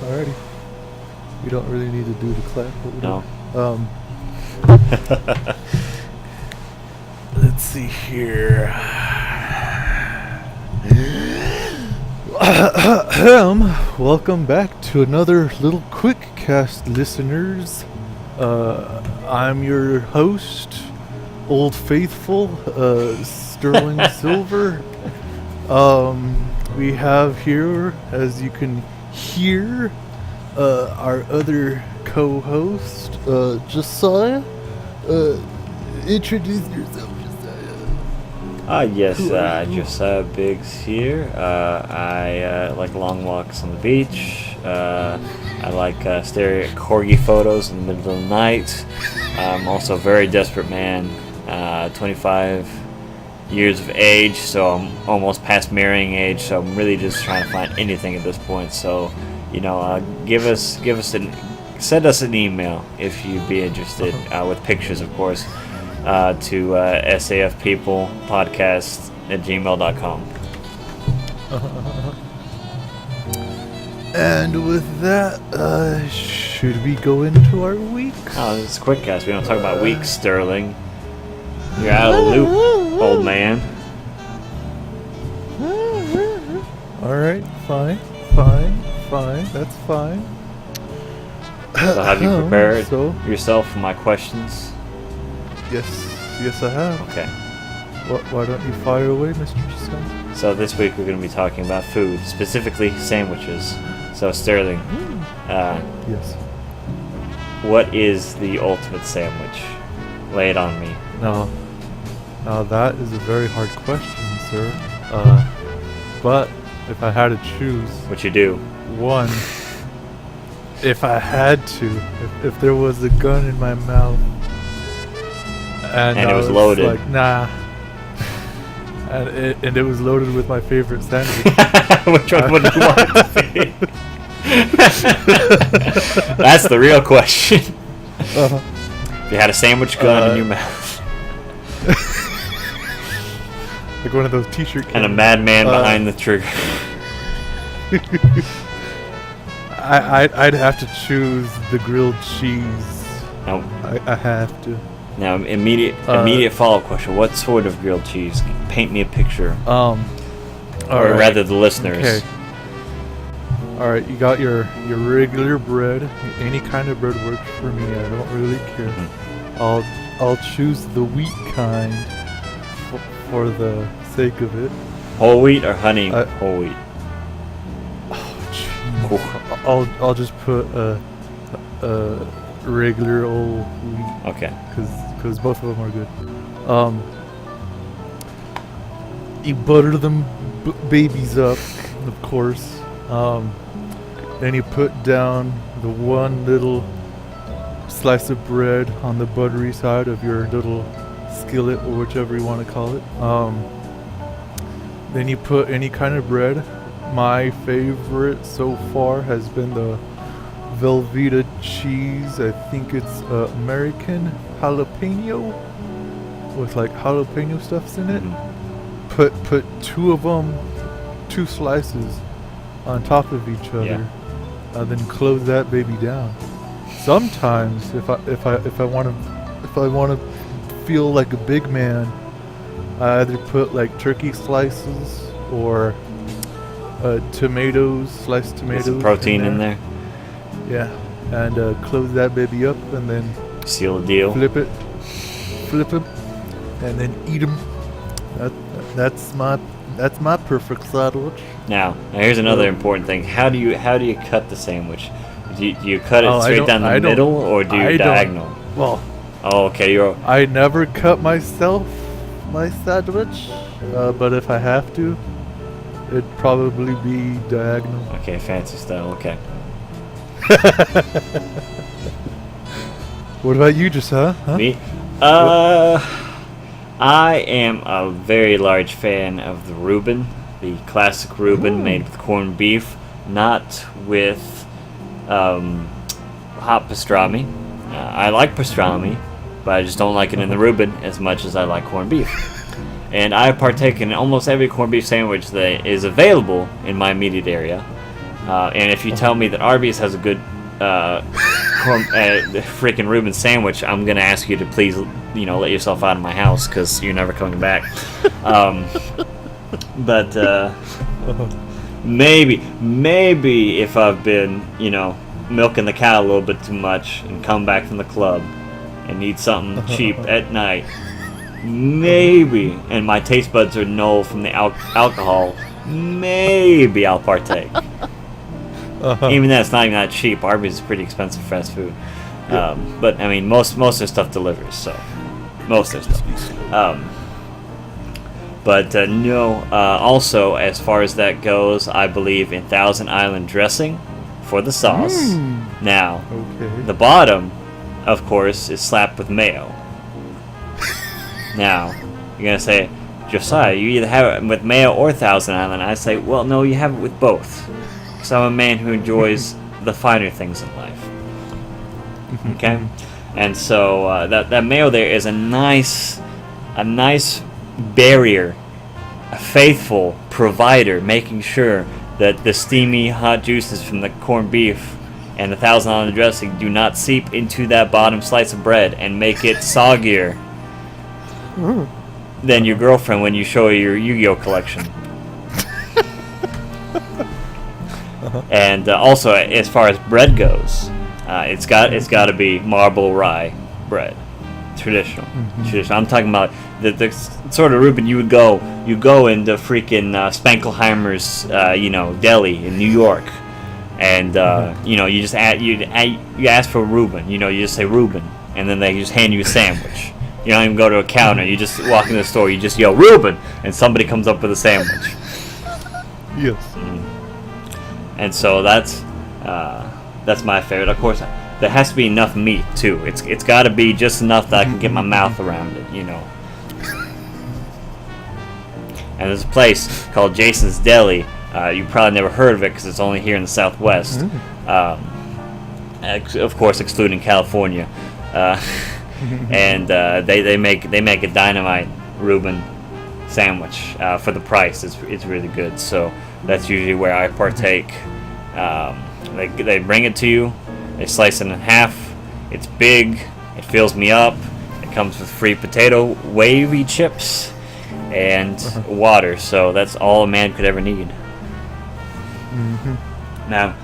Alrighty. We don't really need to do the clap. But No. Let's see here. Welcome back to another little Quickcast, listeners. I'm your host, Old Faithful, Sterling Silver. We have here, as you can hear, our other co-host, Josiah. Introduce yourself, Josiah. Yes, Josiah Biggs here. I like long walks on the beach. I like staring at corgi photos in the middle of the night. I'm also a very desperate man, 25 years of age, so I'm almost past marrying age, so I'm really just trying to find anything at this point. So, send us an email if you'd be interested, with pictures, of course, to safpeoplepodcast@gmail.com. And with that, should we go into our week? Oh, this is Quickcast. We don't talk about weeks, Sterling. You're out of the loop, old man. Alright, fine. That's fine. So have you prepared So? yourself for my questions? Yes, I have. Okay. Why don't you fire away, Mr. Josiah? So this week we're going to be talking about food, specifically sandwiches. So Sterling, Yes. what is the ultimate sandwich? Lay it on me. Now that is a very hard question, sir. But if I had to choose What you do? one, if I had to, if there was a gun in my mouth and And I it was loaded. like, nah, and it was loaded with my favorite sandwich. Which one would you want it to be? That's the real question. If you had a sandwich gun in your mouth Like one of those t-shirt and a madman behind the trigger. I'd have to choose the grilled cheese. Now, I have to. immediate follow-up question. What sort of grilled cheese? Paint me a picture. Or Rather, the listeners. Okay. Alright, you got your regular bread. Any kind of bread works for me. I don't really care. Mhm. I'll choose the wheat kind for the sake of it. Whole wheat or honey whole wheat? Oh, jeez. I'll just put a regular old wheat. Okay. Because both of them are good. You butter them babies up, of course. Then you put down the one little slice of bread on the buttery side of your little skillet, or whichever you want to call it. Then you put any kind of bread. My favorite so far has been the Velveeta cheese. I think it's American jalapeno with like jalapeno stuffs in it. Put two of them, two slices on top of each other, then close that baby down. Sometimes if I want to feel like a big man, I either put like turkey slices or tomatoes, sliced tomatoes. Get some protein in there. Yeah, and close that baby up, and then Seal the deal. flip it, and then eat them. That's my perfect sandwich. Now here's another important thing. How do you cut the sandwich? Do you cut it straight down the middle, or do you diagonal? Well, Oh, okay. I never cut my sandwich, but if I have to, it'd probably be diagonal. Okay, fancy style. Okay. What about you, Josiah? Huh? Me? I am a very large fan of the Reuben, the classic Reuben made with corned beef, not with hot pastrami. I like pastrami, but I just don't like it in the Reuben as much as I like corned beef. And I partake in almost every corned beef sandwich that is available in my immediate area. And if you tell me that Arby's has a good freaking Reuben sandwich, I'm gonna ask you to please, let yourself out of my house because you're never coming back. But maybe if I've been, milking the cow a little bit too much and come back from the club and need something cheap at night, maybe, and my taste buds are null from the alcohol, maybe I'll partake. Even then, it's not even that cheap. Arby's is pretty expensive fast food. But I mean, most of their stuff delivers, so most of their stuff. No. Also, as far as that goes, I believe in Thousand Island dressing for the sauce. Now, the bottom, of course, is slapped with mayo. Now, you're gonna say, Josiah, you either have it with mayo or Thousand Island. I say, well, no, you have it with both. Because I'm a man who enjoys the finer things in life. Okay? And so that mayo there is a nice barrier, a faithful provider, making sure that the steamy hot juices from the corned beef and the Thousand Island dressing do not seep into that bottom slice of bread and make it soggier than your girlfriend when you show her your Yu-Gi-Oh collection. And also, as far as bread goes, it's got to be marble rye bread, traditional. I'm talking about the sort of Reuben you go into freaking Spankelheimer's, deli in New York, and you just you ask for Reuben, you just say Reuben, and then they just hand you a sandwich. You don't even go to a counter. You just walk in the store. You just yell Reuben, and somebody comes up with a sandwich. Yes. And so that's my favorite. Of course, there has to be enough meat too. It's got to be just enough that I can get my mouth around it, And there's a place called Jason's Deli. You probably never heard of it because it's only here in the Southwest. Of course, excluding California. And they make a dynamite Reuben sandwich for the price. It's really good. So that's usually where I partake. They bring it to you. They slice it in half. It's big. It fills me up. It comes with free potato wavy chips and water. So that's all a man could ever need. Now,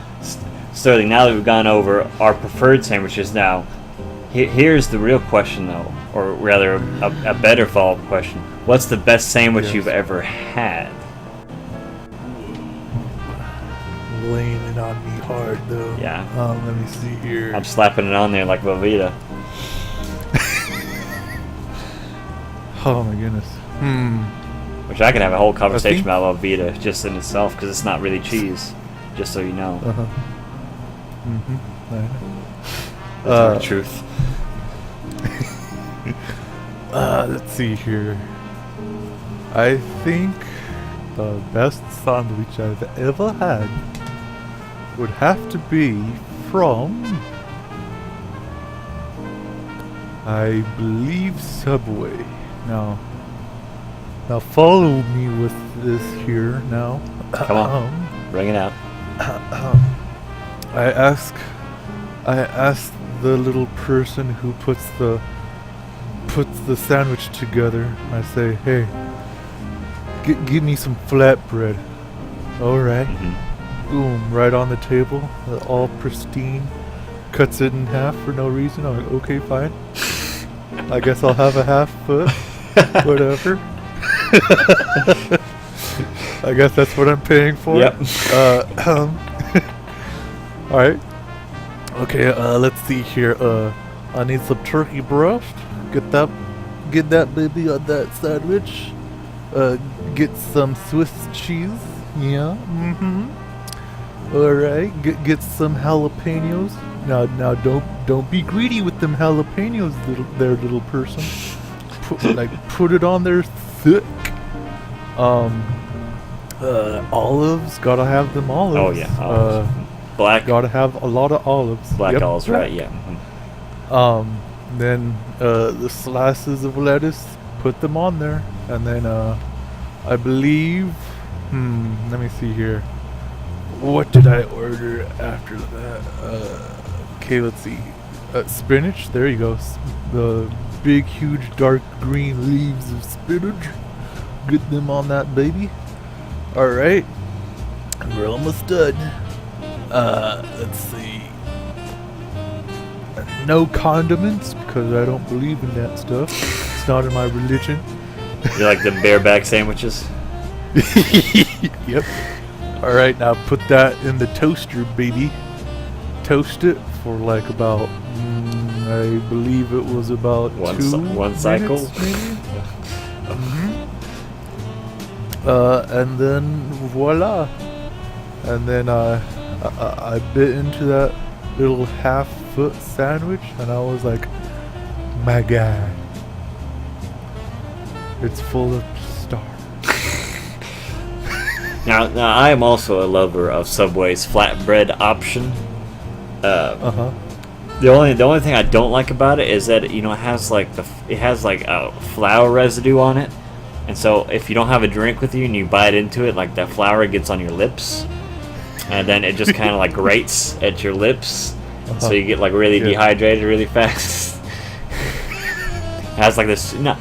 Sterling, now that we've gone over our preferred sandwiches, now here's the real question, though, or rather a better follow-up question. What's the best sandwich you've ever had? Laying it on me hard, though. Yeah. Let me see here. I'm slapping it on there like Velveeta. Oh my goodness. Which I could have a whole conversation about Velveeta just in itself, because it's not really cheese, just so you know. That's the truth. Let's see here. I think the best sandwich I've ever had would have to be from, I believe, Subway. Now follow me with this here now. Come on, bring it out. I asked the little person who puts the sandwich together. I say, hey, give me some flatbread. All right. Boom, right on the table, all pristine. Cuts it in half for no reason. I'm like, okay, fine. I guess I'll have a half foot. Whatever. I guess that's what I'm paying for. Yep. All right. Okay. Let's see here. I need some turkey breast. Get that baby on that sandwich. Get some Swiss cheese. Yeah. All right. Get some jalapenos. Now don't be greedy with them jalapenos, little person. Put it on there thick. Olives, gotta have them olives. Oh yeah, olives. Black. Gotta have a lot of olives. Black olives, right? Yeah. Then the slices of lettuce, put them on there, and then I believe. Let me see here. what did I order after that? Okay, let's see. Spinach. There you go. The big, huge, dark green leaves of spinach. Get them on that baby. All right. We're almost done. Let's see. No condiments because I don't believe in that stuff. It's not in my religion. You like the bareback sandwiches? Yep. All right, now put that in the toaster, baby. Toast it for like about, I believe it was about One two cycle? minutes, maybe? And then voila. And then I bit into that little half-foot sandwich, and I was like, my God, it's full of stars. Now I am also a lover of Subway's flatbread option. The only thing I don't like about it is that it has like a flour residue on it, and so if you don't have a drink with you and you bite into it, like that flour gets on your lips, and then it just kind of like grates at your lips, so you get like really dehydrated really fast. It has like this not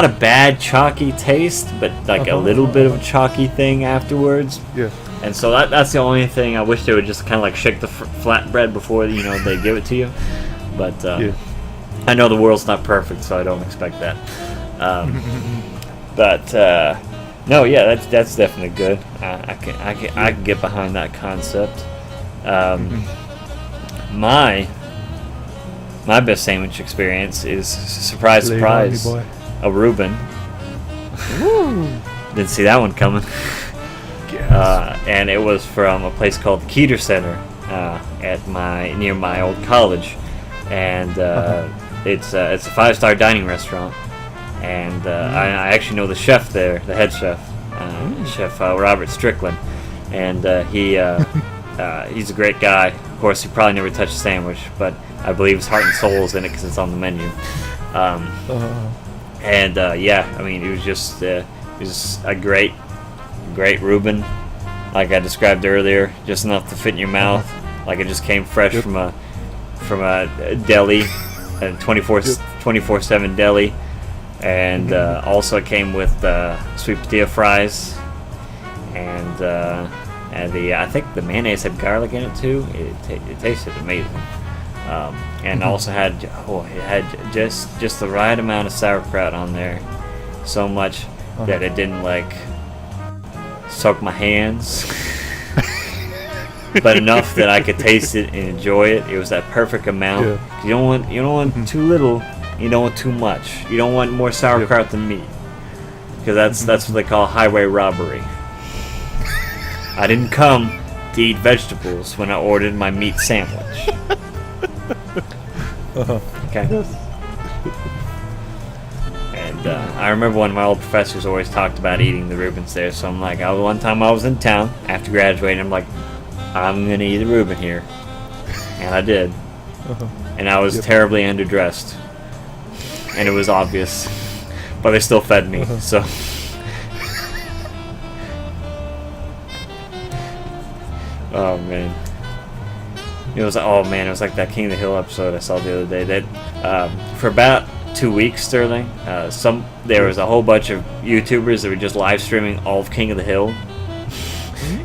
a bad chalky taste, but like a little bit of a chalky thing afterwards. Yeah. And so that's the only thing. I wish they would just kind of like shake the flatbread before they give it to you. But I know the world's not perfect, so I don't expect that. No, yeah, that's definitely good. I can get behind that concept. My best sandwich experience is surprise, a Reuben. Didn't see that one coming. And it was from a place called the Keeter Center near my old college, and it's a 5-star dining restaurant. And I actually know the chef there, the head chef, Chef Robert Strickland, and he's a great guy. Of course, he probably never touched a sandwich, but I believe his heart and soul is in it because it's on the menu. And I mean, it was just a great Reuben, like I described earlier, just enough to fit in your mouth, like it just came fresh from a deli, a 24/7 deli, and also it came with sweet potato fries, and I think the mayonnaise had garlic in it too. It tasted amazing. And also had just the right amount of sauerkraut on there, so much that it didn't like soak my hands, but enough that I could taste it and enjoy it. It was that perfect amount. Yeah. You don't want too little. You don't want too much. You don't want more sauerkraut than me, because that's what they call highway robbery. I didn't come to eat vegetables when I ordered my meat sandwich. Okay. Yes. And I remember one of my old professors always talked about eating the Reubens there. So I'm like, one time I was in town after graduating. I'm like, I'm gonna eat a Reuben here, and I did. And I was terribly underdressed, and it was obvious, but they still fed me. So. Oh man. It was like that King of the Hill episode I saw the other day. That for about 2 weeks, Sterling, there was a whole bunch of YouTubers that were just live streaming all of King of the Hill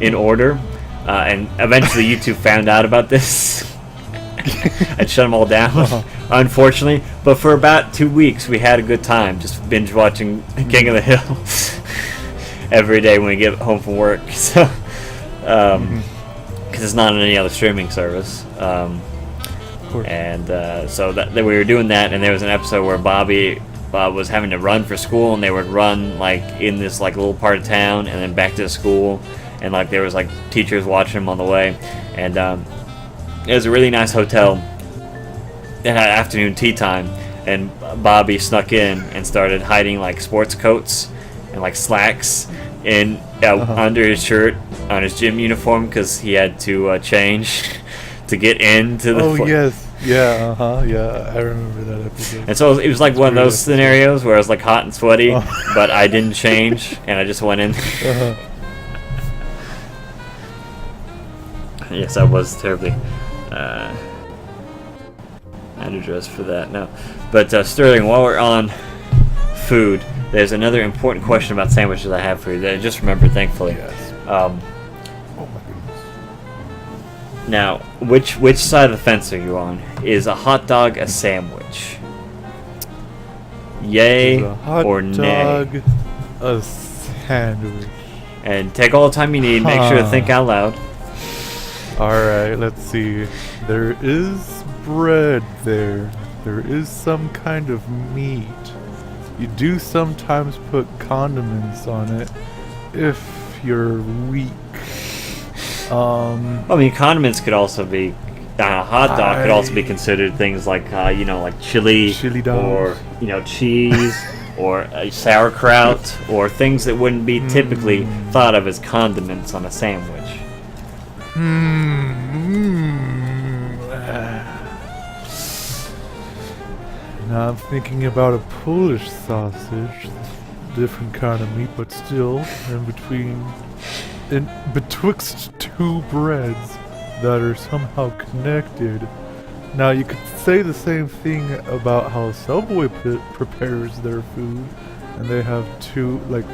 in order, and eventually YouTube found out about this and shut them all down, unfortunately. But for about 2 weeks, we had a good time just binge watching King of the Hill every day when we get home from work. So. Because it's not on any other streaming service, and so that we were doing that, and there was an episode where Bob was having to run for school, and they would run like in this like little part of town, and then back to the school, and like there was like teachers watching him on the way, and it was a really nice hotel. It had afternoon tea time, and Bobby snuck in and started hiding like sports coats and like slacks in under his shirt on his gym uniform because he had to change to get into the. Yes, yeah, yeah, I remember that episode. And so it was like one of those scenarios where I was like hot and sweaty, but I didn't change and I just went in. Yes, I was terribly unaddressed for that. No, but Sterling, while we're on food, there's another important question about sandwiches I have for you that I just remembered, thankfully. Yes. Oh my goodness. Now, which side of the fence are you on? Is a hot dog a sandwich? Yay Is a hot or nay? dog a sandwich? And take all the time you need. Make sure to think out loud. Alright, let's see. There is bread there. There is some kind of meat. You do sometimes put condiments on it if you're weak. I mean, condiments could also be. A hot dog could also be considered things like, like chili dogs. or, cheese or sauerkraut or things that wouldn't be typically thought of as condiments on a sandwich. Now I'm thinking about a Polish sausage, different kind of meat, but still in betwixt two breads that are somehow connected. Now you could say the same thing about how Subway prepares their food, and they have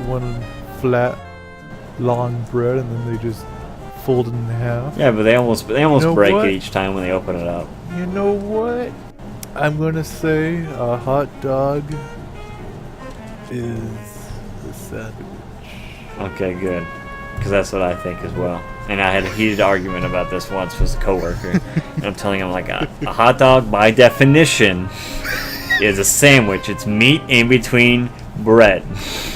one flat, long bread, and then they just fold it in half. Yeah, but they almost break it each time when they open it up. You know what? I'm gonna say a hot dog is a sandwich. Okay, good. Because that's what I think as well. And I had a heated argument about this once with a coworker. And I'm telling him, like, a hot dog, by definition, is a sandwich. It's meat in between bread.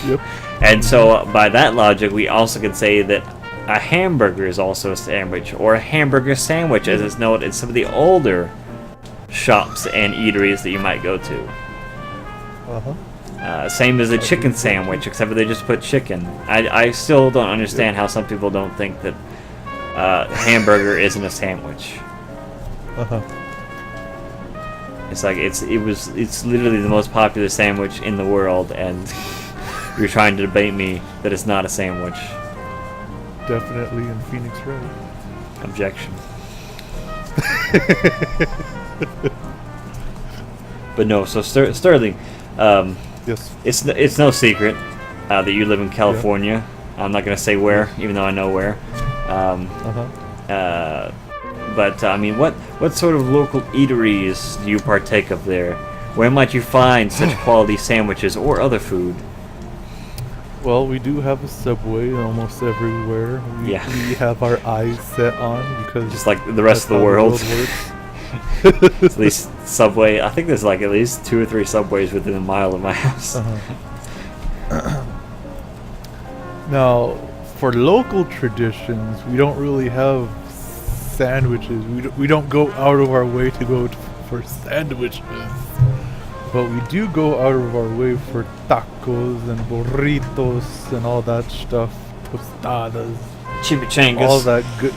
Yep. And so, by that logic, we also could say that a hamburger is also a sandwich, or a hamburger sandwich, as it's known in some of the older shops and eateries that you might go to. Uh-huh. Same as a chicken sandwich, except for they just put chicken. I still don't understand how some people don't think that hamburger isn't a sandwich. Uh-huh. It's like it's literally the most popular sandwich in the world, and you're trying to debate me that it's not a sandwich. Definitely in Phoenix Road. Objection. But no, so Sterling, yes, it's no secret that you live in California. Yeah. I'm not gonna say where, even though I know where. But I mean, what sort of local eateries do you partake of there? Where might you find such quality sandwiches or other food? Well, we do have a Subway almost everywhere. We have our eyes set on because just like the rest of the world. works. At least Subway. I think there's like at least 2 or 3 Subways within a mile of my house. Now, for local traditions, we don't really have sandwiches. We don't go out of our way to go for sandwiches. But we do go out of our way for tacos and burritos and all that stuff. Tostadas. Chimichangas. All that good.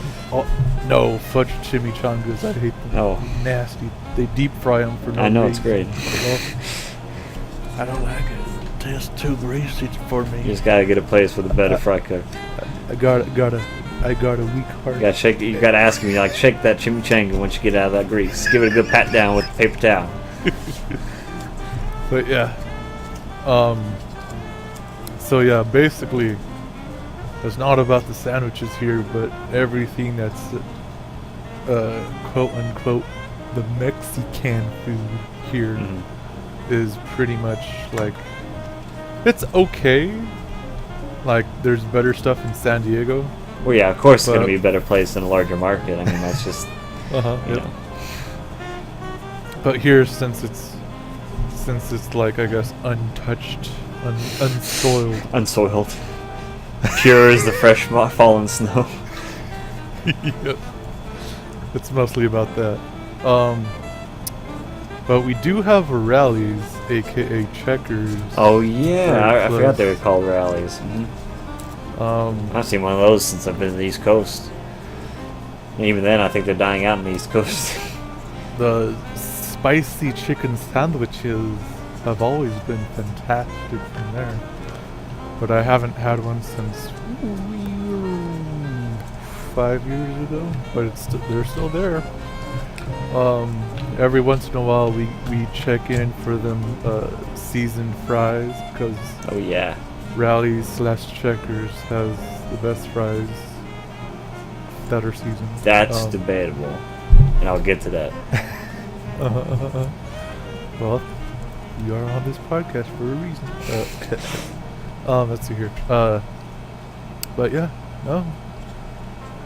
No, fudge chimichangas. I hate them. Oh. Nasty. They deep fry them for no I know, reason. it's great. I don't like it. It tastes too greasy for me. You just gotta get a place with a better fry cook. I got a weak heart. You gotta ask me, like, shake that chimichanga once you get out of that grease. Give it a good pat down with a paper towel. But yeah, so yeah, basically, it's not about the sandwiches here, but everything that's, quote unquote, the Mexican food here is pretty much like, it's okay. Like, there's better stuff in San Diego. Well, yeah, of course it's gonna be a better place than a larger market. I mean, that's just, you know. But here, since it's like, I guess, untouched, unsoiled. Unsoiled. Pure as the fresh fallen snow. Yep. It's mostly about that. But we do have rallies, aka checkers. Oh yeah, I forgot they were called rallies. I've seen one of those since I've been to the East Coast. And even then, I think they're dying out in the East Coast. The spicy chicken sandwiches have always been fantastic from there, but I haven't had one since 5 years ago, but they're still there. Every once in a while we check in for them seasoned fries because Oh yeah. Rallies/Checkers has the best fries that are seasoned. That's debatable, and I'll get to that. Well, you are on this podcast for a reason. Let's see here. But yeah, no.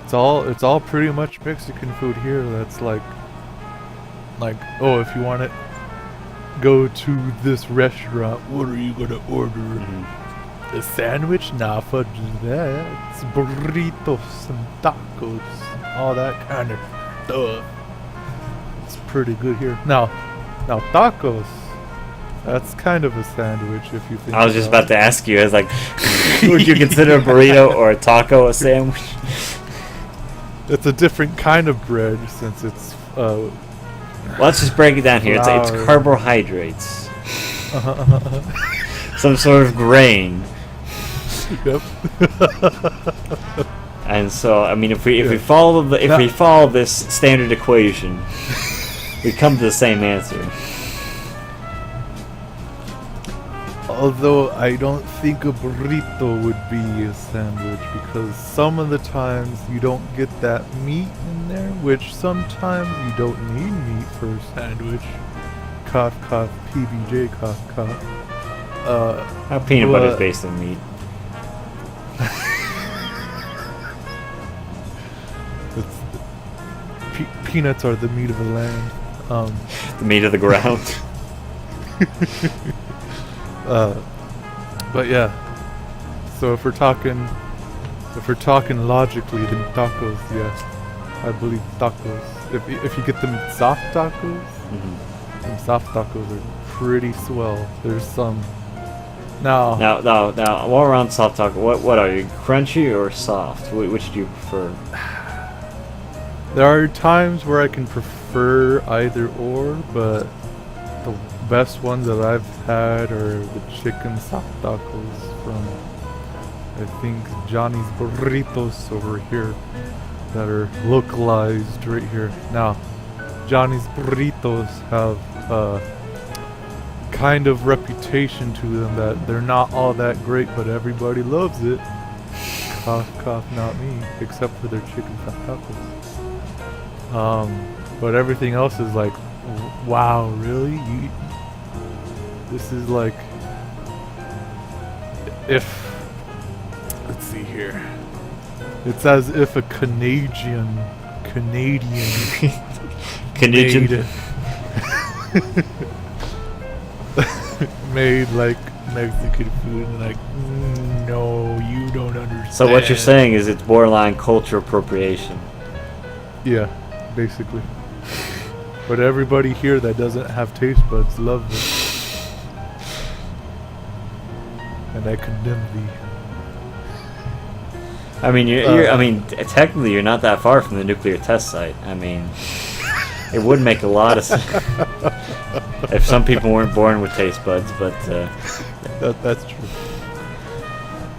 It's all pretty much Mexican food here. That's like, oh, if you want it, go to this restaurant. What are you gonna order? A sandwich? Nah, fudge that. It's burritos and tacos, all that kind of stuff. It's pretty good here. Now tacos. That's kind of a sandwich if you think. I was just about to ask you. I was like, would you consider a burrito or a taco a sandwich? It's a different kind of bread since it's. Let's just break it down here. It's Flour. carbohydrates. Some sort of grain. Yep. And so, I mean, if we follow we follow this standard equation, we come to the same answer. Although I don't think a burrito would be a sandwich because some of the times you don't get that meat in there, which sometimes you don't need meat for a sandwich. Cough, cough, PBJ, cough, cough. How peanut butter is based on meat. Peanuts are the meat of the land. The meat of the ground. But yeah. So if we're talking logically, then tacos, yeah, I believe tacos. If you get them soft tacos, them soft tacos are pretty swell. There's some. Now, while we're on soft taco, what are you, crunchy or soft? Which do you prefer? there are times where I can prefer either or, but the best ones that I've had are the chicken soft tacos from, I think, Johnny's Burritos over here that are localized right here. Now, Johnny's Burritos have a kind of reputation to them that they're not all that great, but everybody loves it. Cough, cough, not me, except for their chicken soft tacos. But everything else is like, wow, really? This is like, let's see here. It's as if a Canadian made like Mexican food, and like, no, you don't understand. So what you're saying is it's borderline culture appropriation. Yeah, basically. But everybody here that doesn't have taste buds loves it. And I condemn thee. I mean, technically you're not that far from the nuclear test site. I mean, it would make a lot of sense if some people weren't born with taste buds, but that's true.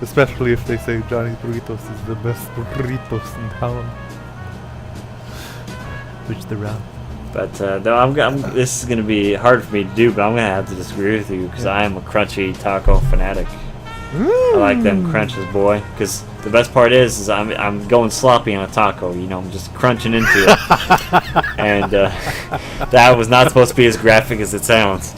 Especially if they say Johnny's Burritos is the best burritos in town. Which they're wrong. But no, this is going to be hard for me to do, but I'm going to have to disagree with you because I am a crunchy taco fanatic. I like them crunches, boy. Because the best part is I'm going sloppy on a taco. You know, I'm just crunching into it, and that was not supposed to be as graphic as it sounds.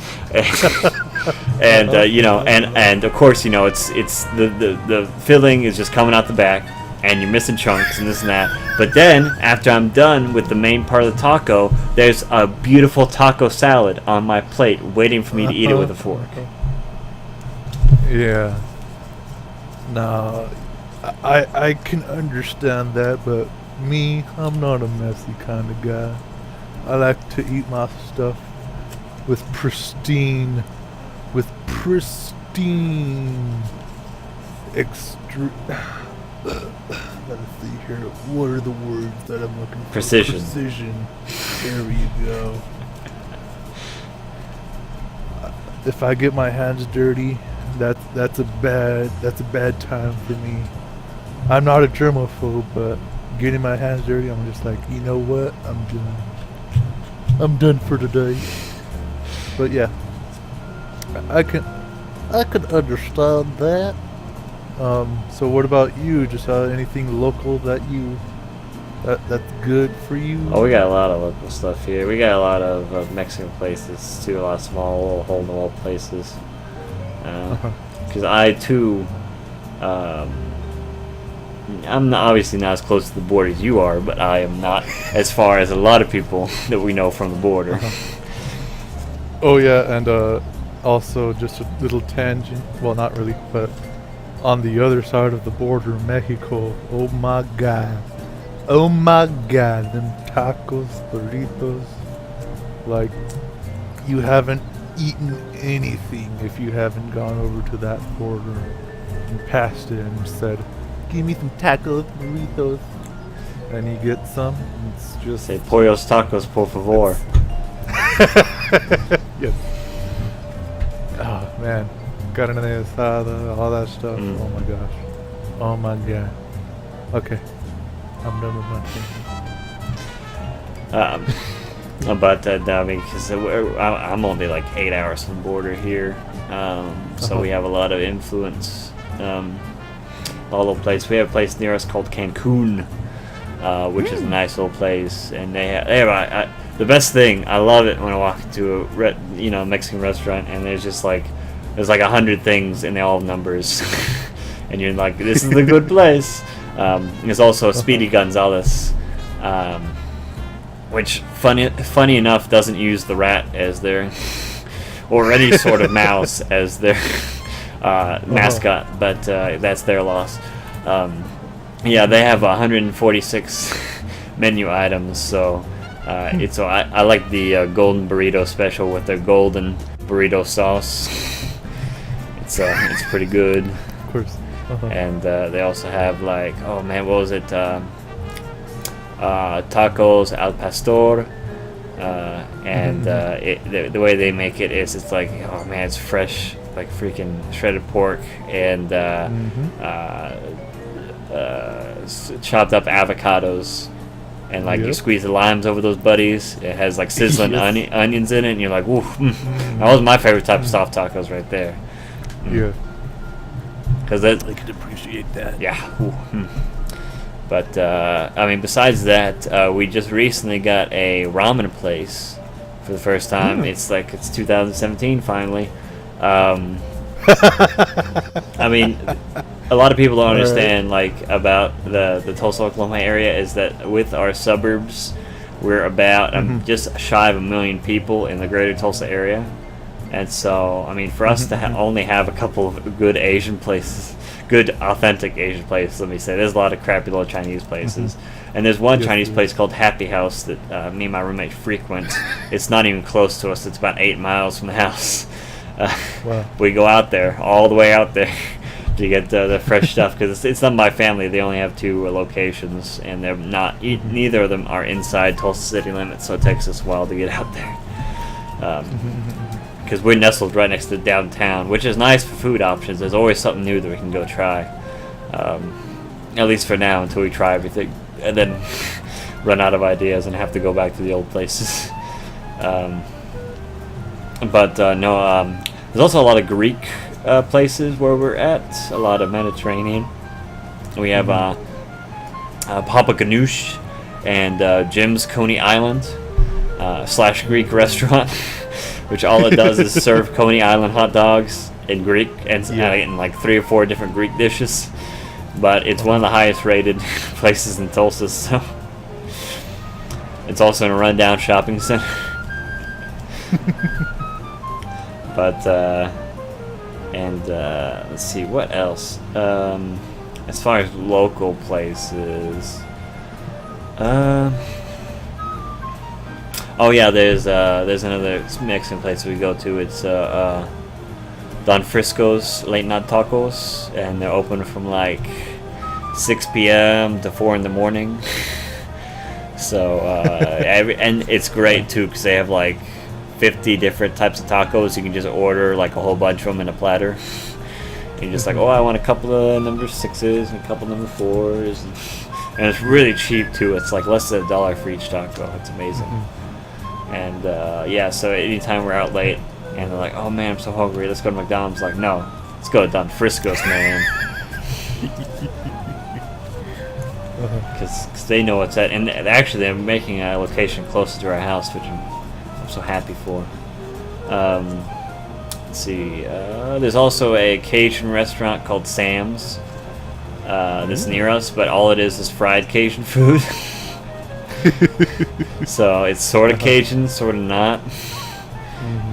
And and of course, you know, it's the filling is just coming out the back, and you're missing chunks and this and that. But then after I'm done with the main part of the taco, there's a beautiful taco salad on my plate, waiting for me to eat it with a fork. Yeah. No, I can understand that, but me, I'm not a messy kind of guy. I like to eat my stuff with pristine let's see here. What are the words that I'm looking for? Precision. There we go. If I get my hands dirty, that's a bad time for me. I'm not a germaphobe, but getting my hands dirty, I'm just like, you know what? I'm done. I'm done for today. But yeah, I can understand that. So what about you? Just anything local that's good for you? Oh, we got a lot of local stuff here. We got a lot of Mexican places too. A lot of small little hole-in-the-wall places. Because I too, I'm obviously not as close to the border as you are, but I am not as far as a lot of people that we know from the border. Oh yeah, and also just a little tangent. Well, not really, but on the other side of the border, Mexico. Oh my God, them tacos, burritos. Like, you haven't eaten anything if you haven't gone over to that border and passed it and said, "Give me some tacos, burritos," and you get some. It's just Say pollos tacos, por favor. yes. Oh man, carne asada, all that stuff. Oh my gosh. Oh my god. Okay, I'm done with my thing. But I mean, because I'm only like 8 hours from the border here, so we have a lot of influence. All over the place. We have a place near us called Cancun, which is a nice little place, and they have the best thing. I love it when I walk into a Mexican restaurant, and there's like 100 things, and they all have numbers, and you're like, this is a good place. There's also Speedy Gonzalez, which funny enough doesn't use the rat as their or any sort of mouse as their mascot, but that's their loss. Yeah, they have 146 menu items, so I like the golden burrito special with their golden burrito sauce. It's pretty good. Of course. And they also have like, oh man, what was it? Tacos al pastor. And the way they make it is, it's like, oh man, it's fresh, like freaking shredded pork and chopped up avocados, and like you squeeze the limes over those buddies. It has like sizzling onions in it, and you're like, woof. That was my favorite type of soft tacos right there. Yeah, because I could appreciate that. Yeah. But I mean, besides that, we just recently got a ramen place for the first time. It's 2017 finally. I mean, a lot of people don't understand about the Tulsa, Oklahoma area is that with our suburbs, we're about just shy of 1 million people in the greater Tulsa area, and so I mean, for us to only have a couple of good Asian places. Good, authentic Asian place. Let me say, there's a lot of crappy little Chinese places, and there's one Chinese place called Happy House that me and my roommate frequent. It's not even close to us. It's about 8 miles from the house. Wow. We go out there, all the way out there, to get the fresh stuff, because it's not my family. They only have 2 locations, and they're not. Neither of them are inside Tulsa city limits, so it takes us a while to get out there. Because we're nestled right next to downtown, which is nice for food options. There's always something new that we can go try. At least for now, until we try everything, and then run out of ideas and have to go back to the old places. There's also a lot of Greek places where we're at. A lot of Mediterranean. We have Papa Ganoush and Jim's Coney Island / Greek restaurant. Which all it does is serve Coney Island hot dogs in Greek and like 3 or 4 different Greek dishes. But it's one of the highest rated places in Tulsa, so it's also in a rundown shopping center. But let's see what else. As far as local places, oh yeah, there's another Mexican place we go to. It's Don Frisco's Late Night Tacos, and they're open from like 6 p.m. to 4 in the morning. So and it's great too, because they have like 50 different types of tacos. You can just order like a whole bunch of them in a platter. And you're just like, oh, I want a couple of number 6s and a couple of number 4s. and it's really cheap too. It's like less than $1 for each taco. It's amazing. And yeah, so anytime we're out late and they're like, "Oh man, I'm so hungry. Let's go to McDonald's." Like, no, let's go down to Frisco's, man. Because they know what's at, and actually they're making a location closer to our house, which I'm so happy for. Let's see. There's also a Cajun restaurant called Sam's. That's near us, but all it is fried Cajun food. So it's sort of Cajun, sort of not.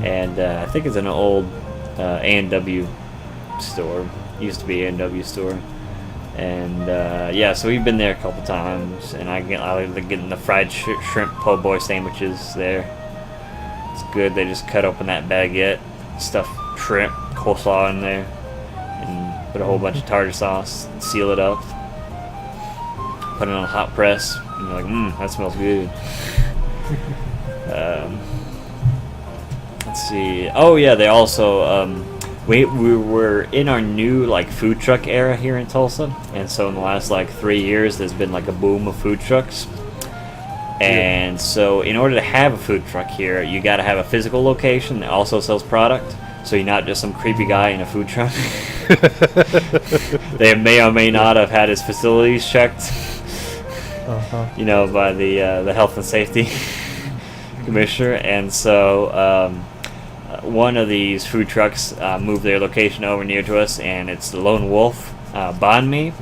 And I think it's an old A&W store. Used to be A&W store. And yeah, so we've been there a couple times, and I like getting the fried shrimp po' boy sandwiches there. It's good. They just cut open that baguette, stuff shrimp, coleslaw in there, and put a whole bunch of tartar sauce, seal it up, put it on a hot press, and you're like, that smells good. Let's see. Oh yeah, they also we were in our new like food truck era here in Tulsa, and so in the last like 3 years there's been like a boom of food trucks. And so in order to have a food truck here, you got to have a physical location that also sells product, so you're not just some creepy guy in a food truck. They may or may not have had his facilities checked, you know, by the health and safety commissioner. And so one of these food trucks moved their location over near to us, and it's the Lone Wolf banh mi.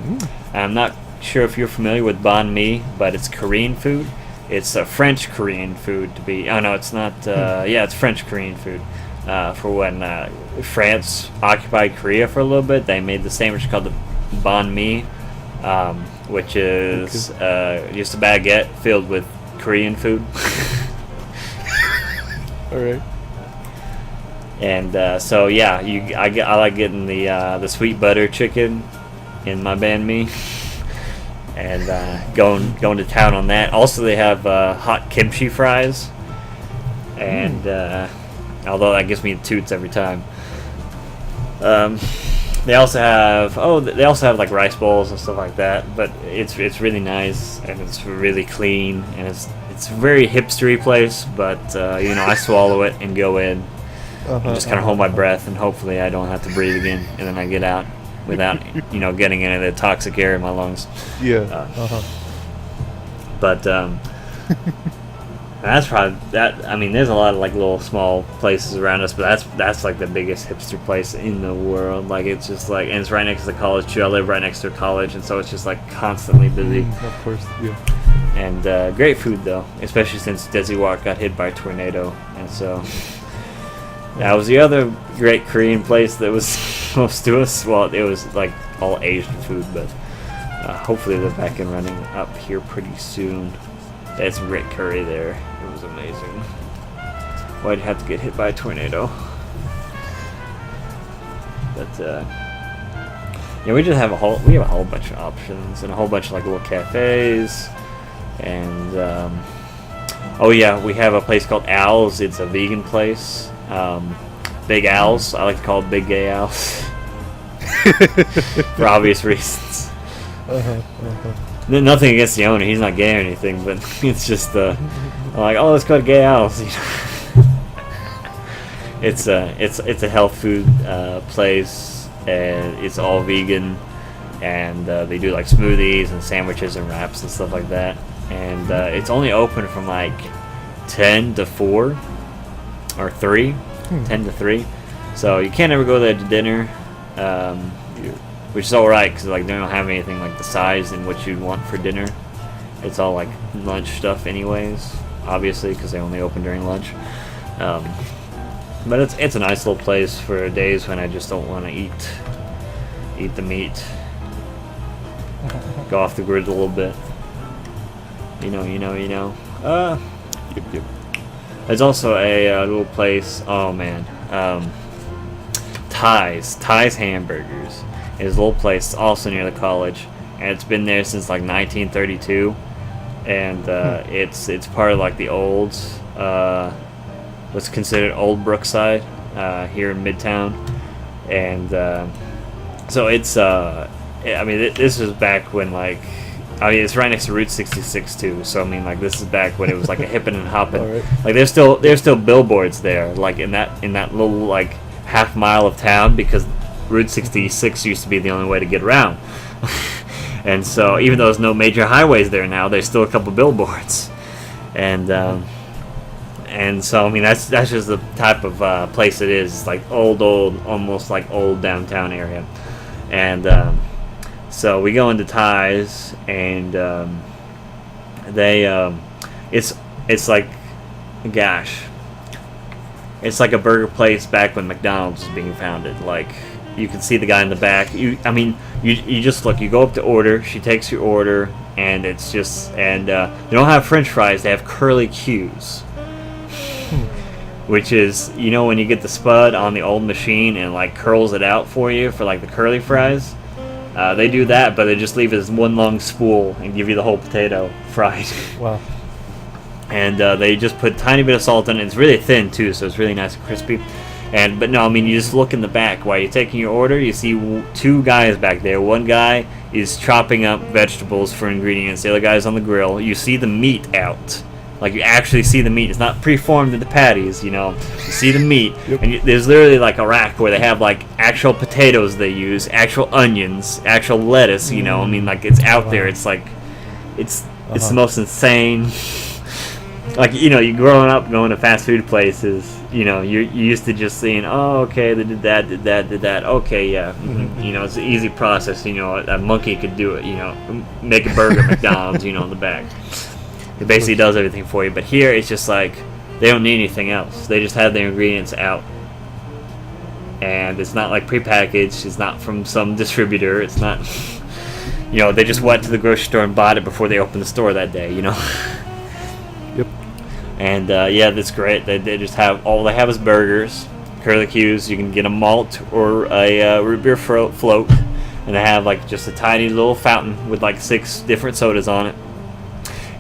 I'm not sure if you're familiar with banh mi, but it's Korean food. It's a French Korean food to be. Oh no, it's not. Yeah, it's French Korean food. For when France occupied Korea for a little bit, they made the sandwich called the banh mi, which is just a baguette filled with Korean food. All right. And so yeah, I like getting the sweet butter chicken in my banh mi, and going to town on that. Also, they have hot kimchi fries, and although that gives me the toots every time. They also have like rice bowls and stuff like that, but it's really nice, and it's really clean, and it's a very hipstery place, but you know, I swallow it and go in. And just kind of hold my breath, and hopefully I don't have to breathe again, and then I get out without, you know, getting into the toxic air in my lungs. Yeah. But that's probably that. I mean, there's a lot of like little small places around us, but that's like the biggest hipster place in the world. Like, it's just like, and it's right next to the college too. I live right next to a college, and so it's just like constantly busy. Of course, yeah. And great food though, especially since Desi Walk got hit by a tornado, and so. That was the other great Korean place that was close to us. Well, it was like all Asian food, but hopefully they're back and running up here pretty soon. They had some great curry there. It was amazing. Why'd you have to get hit by a tornado? But yeah, we have a whole bunch of options and a whole bunch of like little cafes, and oh yeah, we have a place called Owls. It's a vegan place. Big Owls. I like to call it Big Gay Owls. For obvious reasons. Nothing against the owner. He's not gay or anything, but it's just like, oh, let's go to Gay Owls. You know? It's a health food place, and it's all vegan, and they do like smoothies and sandwiches and wraps and stuff like that. And it's only open from like 10 to 4 or 3, 10 to 3. So you can't ever go there to dinner, which is alright, because like, they don't have anything like the size and what you'd want for dinner. It's all like lunch stuff anyways, obviously, because they only open during lunch. But it's a nice little place for days when I just don't want to eat the meat. Go off the grid a little bit. You know. Yep. There's also a little place. Oh man, Ty's Hamburgers is a little place also near the college, and it's been there since like 1932, and it's part of like the old what's considered Old Brookside here in Midtown, and so it's I mean, this was back when like I mean, it's right next to Route 66 too. So I mean, like this is back when it was like a hippin' and hoppin'. All right. Like there's still billboards there, like in that little like half mile of town, because Route 66 used to be the only way to get around. And so even though there's no major highways there now, there's still a couple billboards. And so I mean that's just the type of place it is. It's like old, almost like old downtown area. And so we go into Thai's, and it's like, gosh, it's like a burger place back when McDonald's was being founded. Like you can see the guy in the back. You just look. You go up to order. She takes your order, and it's just they don't have French fries. They have curly Q's. Which is, you know, when you get the spud on the old machine and like curls it out for you for like the curly fries, they do that, but they just leave it as one long spool and give you the whole potato fried. Wow. And they just put a tiny bit of salt in it. It's really thin too, so it's really nice and crispy. But no, I mean, you just look in the back while you're taking your order. You see two guys back there. One guy is chopping up vegetables for ingredients. The other guy's on the grill. You see the meat out. Like, you actually see the meat. It's not preformed into patties, you know. You see the meat. Yep. And there's literally, like, a rack where they have, like, actual potatoes they use, actual onions, actual lettuce, you know. I mean, like, it's out there. It's, like, it's the most insane. Like, you know, you growing up going to fast food places, you know, you're used to just seeing, oh, okay, they did that. Okay, yeah. You know, it's an easy process. You know, a monkey could do it, you know. Make a burger at McDonald's, you know, in the back. It basically does everything for you, but here it's just like they don't need anything else. They just have their ingredients out, and it's not like prepackaged. It's not from some distributor. It's not, you know, they just went to the grocery store and bought it before they opened the store that day. You know. Yep. And yeah, that's great. They just have all they have is burgers, curly Q's. You can get a malt or a root beer float, and they have like just a tiny little fountain with like 6 different sodas on it.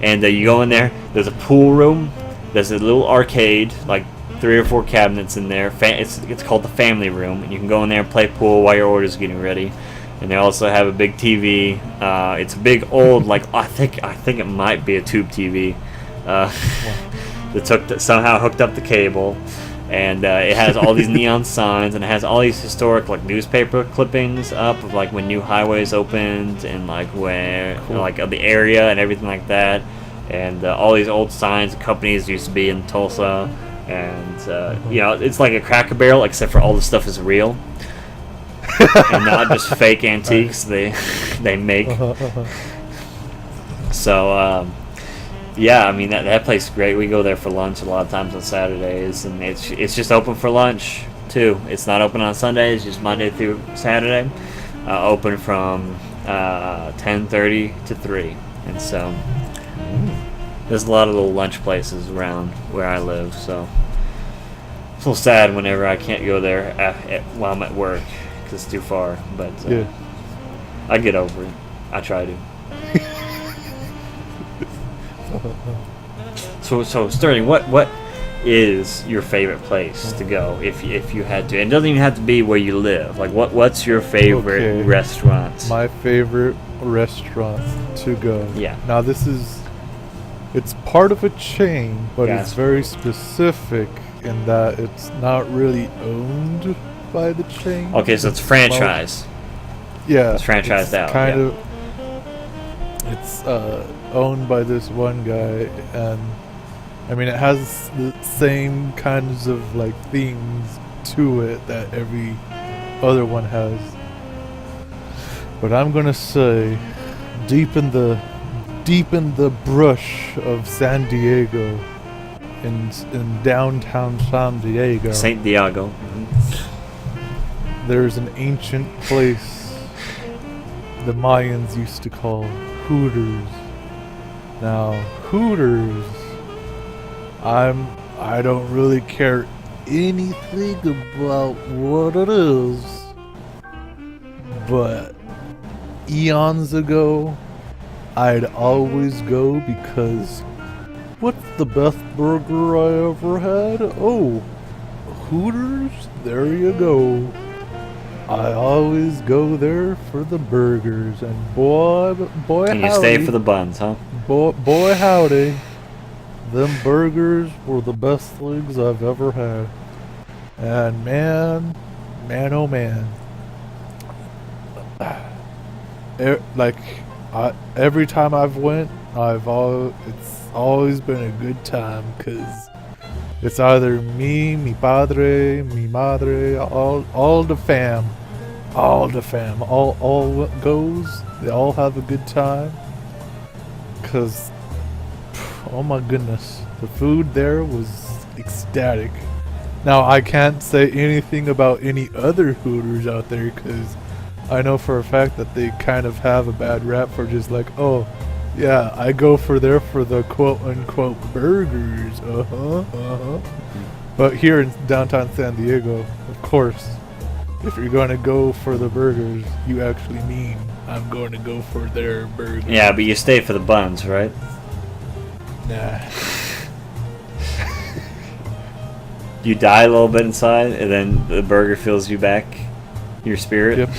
And you go in there, there's a pool room, there's a little arcade, like 3 or 4 cabinets in there. It's called the family room, and you can go in there and play pool while your order's getting ready. And they also have a big TV. It's a big old, like, I think it might be a tube TV. That somehow hooked up the cable. And it has all these neon signs, and it has all these historic like newspaper clippings up of like when new highways opened, and like where like of the area and everything like that, and all these old signs and companies used to be in Tulsa, and you know, it's like a Cracker Barrel except for all the stuff is real and not just fake antiques they make. So yeah, I mean that place is great. We go there for lunch a lot of times on Saturdays, and it's just open for lunch too. It's not open on Sundays, just Monday through Saturday. Open from 10:30 to 3, and so there's a lot of little lunch places around where I live. So it's a little sad whenever I can't go there while I'm at work because it's too far. But yeah. I get over it. I try to. So Sterling, what is your favorite place to go if you had to? And it doesn't even have to be where you live. Like what's your favorite restaurant? My favorite restaurant to go. Yeah. Now it's part of a chain, but Yeah. it's very specific in that it's not really owned by the chain. Okay, so it's franchise. Yeah. It's franchised out. Kind Yeah. of. It's owned by this one guy, and I mean it has the same kinds of like themes to it that every other one has. But I'm gonna say, deep in the brush of San Diego, in downtown San Diego, St. Diego. there's an ancient place the Mayans used to call Hooters. Now, Hooters, I don't really care anything about what it is, but eons ago, I'd always go because what's the best burger I ever had? Oh, Hooters, there you go. I always go there for the burgers, and boy, And you stay for the buns, huh? boy howdy, them burgers were the best things I've ever had. And man, oh man, like every time I've went, it's always been a good time, 'cause it's either me, mi padre, mi madre, all the fam, all what goes. They all have a good time. 'Cause, oh my goodness, the food there was ecstatic. Now I can't say anything about any other Hooters out there, 'cause I know for a fact that they kind of have a bad rap for just like, oh, yeah, I go for there for the quote-unquote burgers, But here in downtown San Diego, of course, if you're going to go for the burgers, you actually mean I'm going to go for their burgers. Yeah, but you stay for the buns, right? Nah. You die a little bit inside, and then the burger fills you back, your spirit. Yep.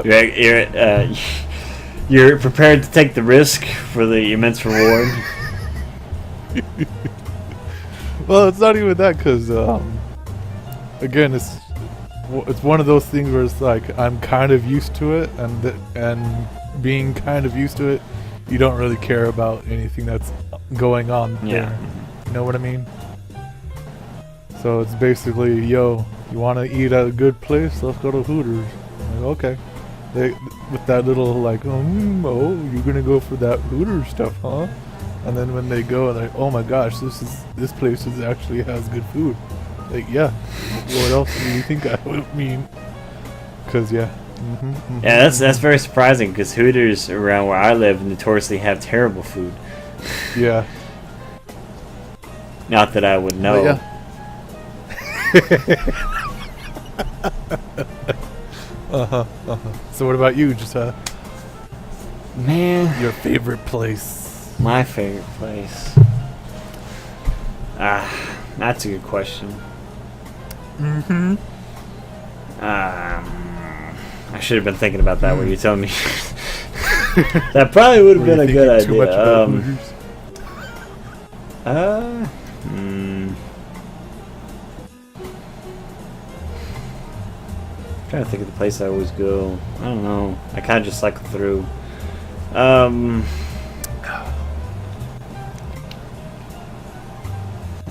Yep. You're prepared to take the risk for the immense reward. Well, it's not even that, because again, it's one of those things where it's like I'm kind of used to it, and being kind of used to it, you don't really care about anything that's going on there. Yeah. You know what I mean? So it's basically, yo, you want to eat at a good place? Let's go to Hooters. Like, okay. With that little like, oh, you're gonna go for that Hooters stuff, huh? And then when they go, and like, oh my gosh, this place actually has good food. Like, yeah. What else do you think I would mean? Because yeah. Yeah, that's very surprising, because Hooters around where I live notoriously have terrible food. Yeah. Not that I would know. Yeah. So what about you, Josiah? Man, Your favorite place? my favorite place. That's a good question. I should have been thinking about that when you told me. That probably would have been a good idea. Too much about Hooters? Trying to think of the place I always go. I don't know. I kind of just cycle through. Let's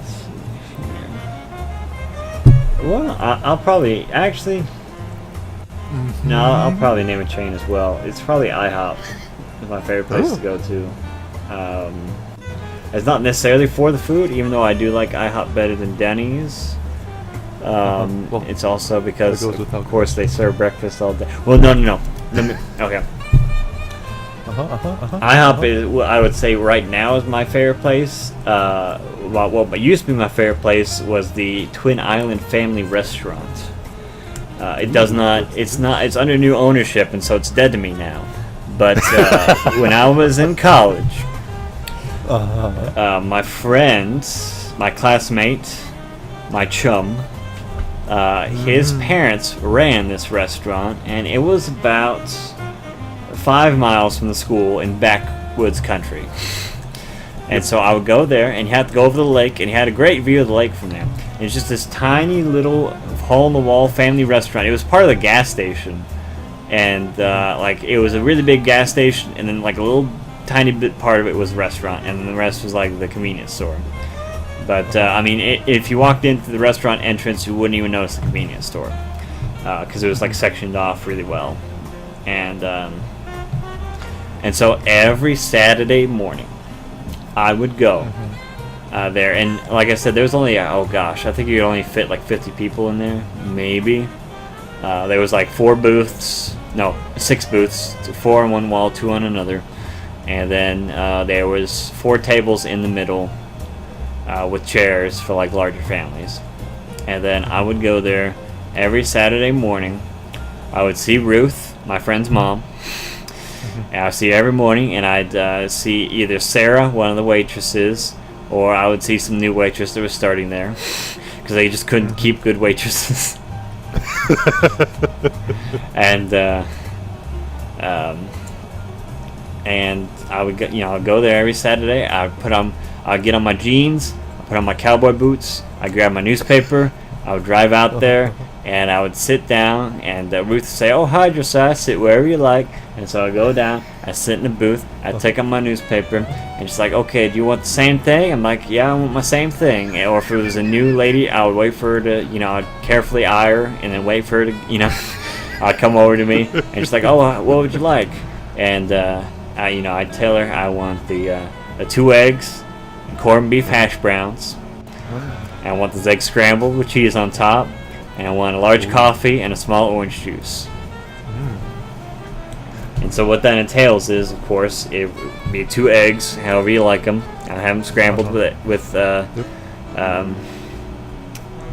see here. Well, I'll probably actually. No, I'll probably name a chain as well. It's probably IHOP. It's my favorite place to go to. It's not necessarily for the food, even though I do like IHOP better than Denny's. Well, it's also because, that goes of without course, they serve breakfast all day. Well, no. Okay. IHOP is, well, I would say right now is my favorite place. What used to be my favorite place was the Twin Island Family Restaurant. It's under new ownership, and so it's dead to me now. But when I was in college, my friend, my classmate, my chum, his parents ran this restaurant, and it was about 5 miles from the school in backwoods country. And so I would go there, and you had to go over the lake, and you had a great view of the lake from there. And it's just this tiny little hole-in-the-wall family restaurant. It was part of the gas station, and it was a really big gas station, and then like a little tiny bit part of it was a restaurant, and then the rest was like the convenience store. But if you walked into the restaurant entrance, you wouldn't even notice the convenience store, because it was like sectioned off really well. And so every Saturday morning, I would go there, and like I said, there was only I think you could only fit like 50 people in there, maybe. There was like 6 booths, 4 on one wall, 2 on another, and then there was 4 tables in the middle with chairs for like larger families. And then I would go there every Saturday morning. I would see Ruth, my friend's mom. And I'd see her every morning, and I'd see either Sarah, one of the waitresses, or I would see some new waitress that was starting there because they just couldn't keep good waitresses. and I would go, I'd go there every Saturday. I'd get on my jeans, I'd put on my cowboy boots, I'd grab my newspaper, I would drive out there, and I would sit down, and Ruth would say, "Oh, hi, Josiah, sit wherever you like." And so I'd go down, I'd sit in the booth, I'd take on my newspaper, and she's like, "Okay, do you want the same thing?" I'm like, "Yeah, I want my same thing." Or if it was a new lady, I would wait for her to, I'd carefully eye her, and then wait for her to, I'd come over to me, and she's like, "Oh, what would you like?" And, I'd tell her I want the 2 eggs and corned beef hash browns. And I want those eggs scrambled with cheese on top. And I want a large coffee and a small orange juice. And so what that entails is, of course, it would be 2 eggs, however you like them. I have them scrambled with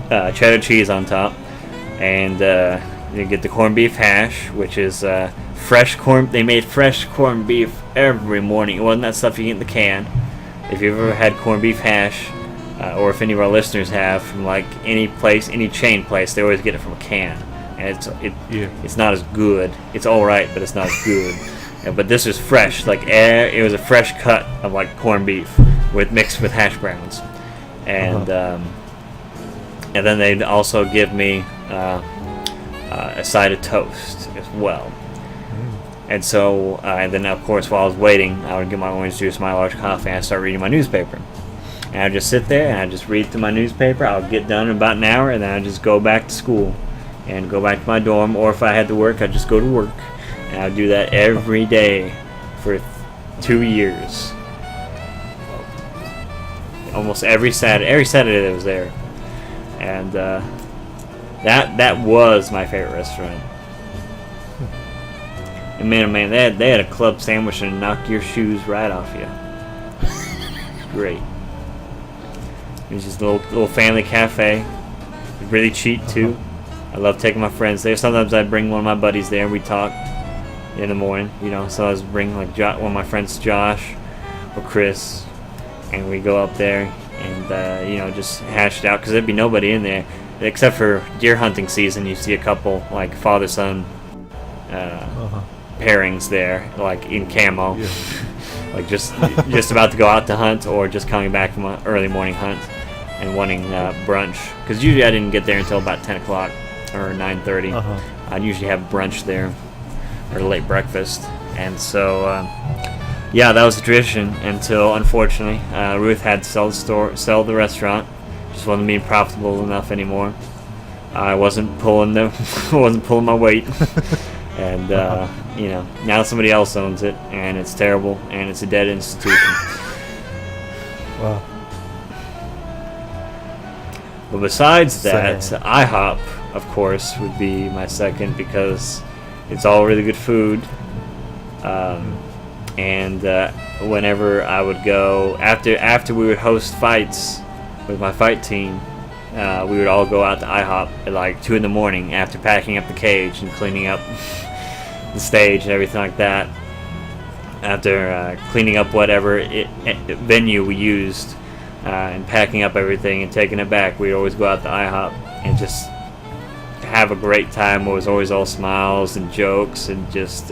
cheddar cheese on top. And you get the corned beef hash, which is fresh corn. They made fresh corned beef every morning. It wasn't that stuff you get in the can. If you've ever had corned beef hash, or if any of our listeners have, from like any place, any chain place, they always get it from a can, and it's not as good. It's all right, but it's not as good. But this is fresh, like it was a fresh cut of like corned beef mixed with hash browns, and then they'd also give me a side of toast as well. And so, and then of course, while I was waiting, I would get my orange juice, my large coffee, and I'd start reading my newspaper. And I'd just sit there and I'd just read through my newspaper. I would get done in about an hour, and then I'd just go back to school and go back to my dorm. Or if I had to work, I'd just go to work. And I'd do that every day for 2 years. Almost every Saturday that was there. And that was my favorite restaurant. And man, oh man, they had a club sandwich and knock your shoes right off you. Great. It was just a little family cafe. Really cheap too. I love taking my friends there. Sometimes I'd bring one of my buddies there and we'd talk in the morning. So I was bring like one of my friends, Josh or Chris, and we go up there and just hash it out because there'd be nobody in there except for deer hunting season. You see a couple like father-son pairings there, like in camo, like just about to go out to hunt or just coming back from an early morning hunt and wanting brunch. Because usually I didn't get there until about 10 o'clock or 9:30. I'd usually have brunch there or late breakfast, and so that was the tradition until unfortunately Ruth had to sell the restaurant. Just wasn't being profitable enough anymore. I wasn't pulling my weight. And now somebody else owns it, and it's terrible, and it's a dead institution. Wow. But besides that, IHOP, of course, would be my second because it's all really good food. And whenever I would go after we would host fights with my fight team, we would all go out to IHOP at like 2 in the morning after packing up the cage and cleaning up the stage and everything like that. After cleaning up whatever venue we used and packing up everything and taking it back, we'd always go out to IHOP and just have a great time. It was always all smiles and jokes and just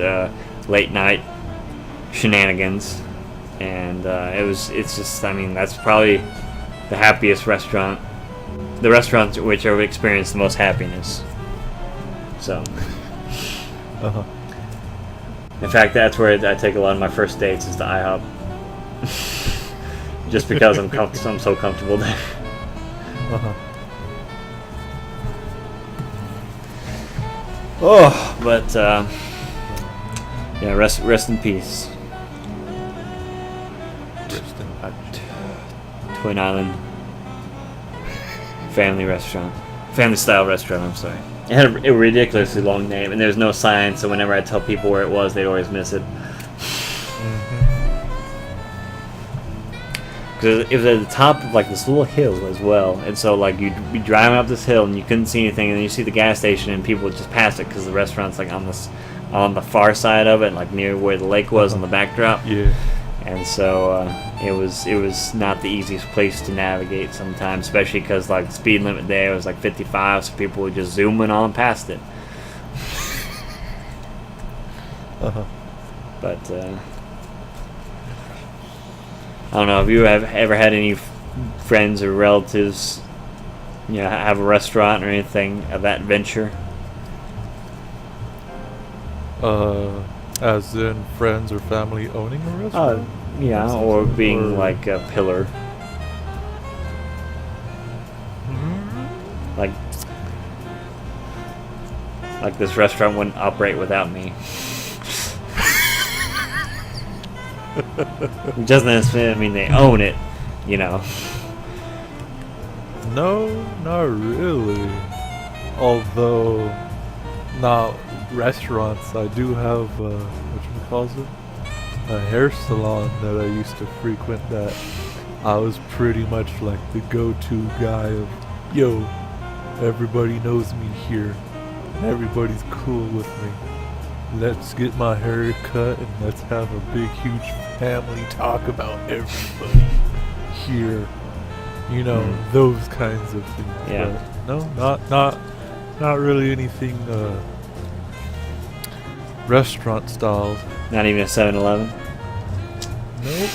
late night shenanigans. And that's probably the happiest restaurant. The restaurant which I've experienced the most happiness. So, in fact, that's where I take a lot of my first dates is to IHOP. Just because I'm so comfortable there. But rest in peace. Twin Island family style restaurant, I'm sorry. It had a ridiculously long name, and there was no sign, so whenever I tell people where it was, they'd always miss it. Because it was at the top of like this little hill as well, and so like you'd be driving up this hill and you couldn't see anything, and then you see the gas station and people would just pass it because the restaurant's like on the far side of it, like near where the lake was on the backdrop. and so it was not the easiest place to navigate sometimes, especially because like the speed limit there was like 55, so people were just zooming on past it. But I don't know. Have you ever had any friends or relatives, have a restaurant or anything of that venture? As in friends or family owning a restaurant? Yeah, or being like a pillar. Like this restaurant wouldn't operate without me. It doesn't necessarily mean they own it, No, not really. Although, not restaurants. I do have, a hair salon that I used to frequent that I was pretty much like the go-to guy of, yo, everybody knows me here. Everybody's cool with me. Let's get my hair cut and let's have a big, huge family talk about everybody here. Those kinds of things. Yeah. But no, not really anything restaurant styles. Not even a 7-Eleven? Nope.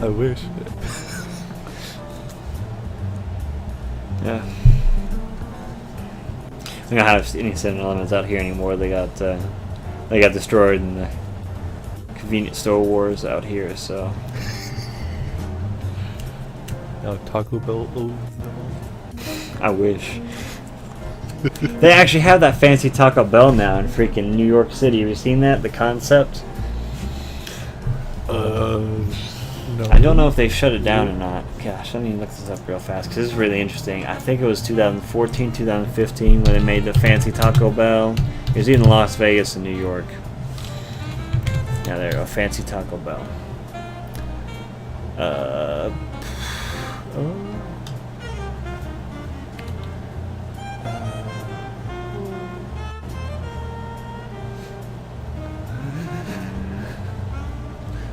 I wish. Yeah. We don't have any 7-Elevens out here anymore. They got destroyed in the convenience store wars out here. So. Now Taco Bell owns them all. I wish. They actually have that fancy Taco Bell now in freaking New York City. Have you seen that? The concept? No. I don't know if they shut it down or not. Gosh, let me look this up real fast because this is really interesting. I think it was 2014, 2015 when they made the fancy Taco Bell. It was either in Las Vegas and New York. Yeah, there you go. Fancy Taco Bell.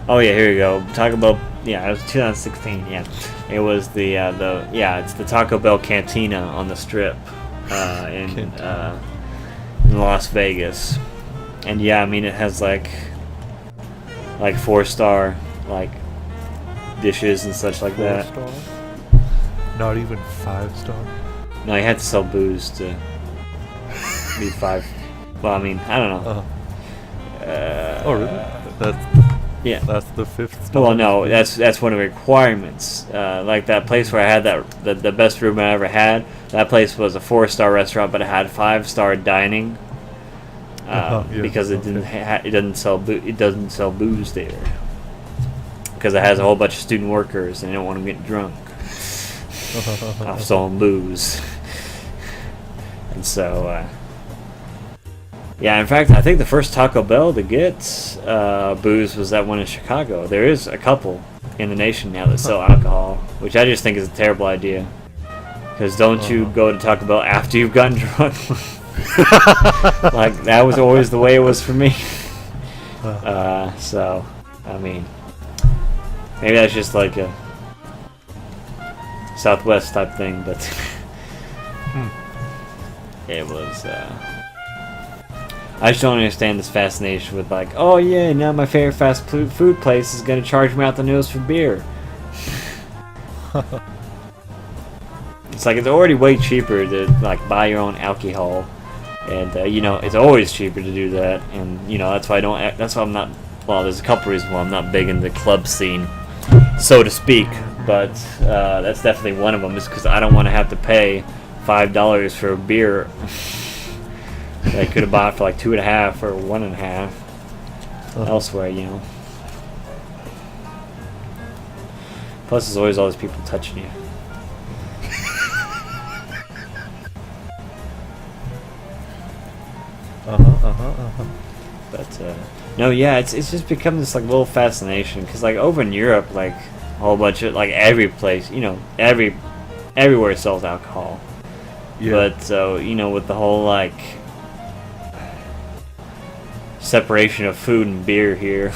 Oh yeah, here we go. Taco Bell. Yeah, it was 2016. Yeah, it was it's the Taco Bell Cantina on the Strip in Las Vegas, and yeah, I mean it has like 4-star dishes and such like that. 4-star? Not even 5-star. No, you had to sell booze to be 5. Well, I mean, I don't know. Oh really? Yeah. That's the 5th star. Well, no, that's one of the requirements. Like that place where I had the best room I ever had. That place was a 4-star restaurant, but it had 5-star dining. Because it doesn't sell booze there. Because it has a whole bunch of student workers and they don't want them getting drunk off selling booze. And so. Yeah, in fact, I think the first Taco Bell to get booze was that one in Chicago. There is a couple in the nation now that sell alcohol, which I just think is a terrible idea. Because don't you go to Taco Bell after you've gotten drunk? Like, that was always the way it was for me. So, I mean, maybe that's just like a Southwest type thing, but it was... I just don't understand this fascination with like, oh yeah, now my favorite fast food place is gonna charge me out the nose for beer. It's like it's already way cheaper to like buy your own alcohol, and it's always cheaper to do that, and that's why I'm not. Well, there's a couple reasons why I'm not big in the club scene, so to speak, but that's definitely one of them. Is because I don't want to have to pay $5 for a beer. I could have bought for like 2.5 or 1.5 elsewhere, Plus, there's always all these people touching you. But no, yeah, it's just become this like little fascination because like over in Europe, like a whole bunch of like every place, everywhere sells alcohol. Yeah. But so with the whole like. separation of food and beer here.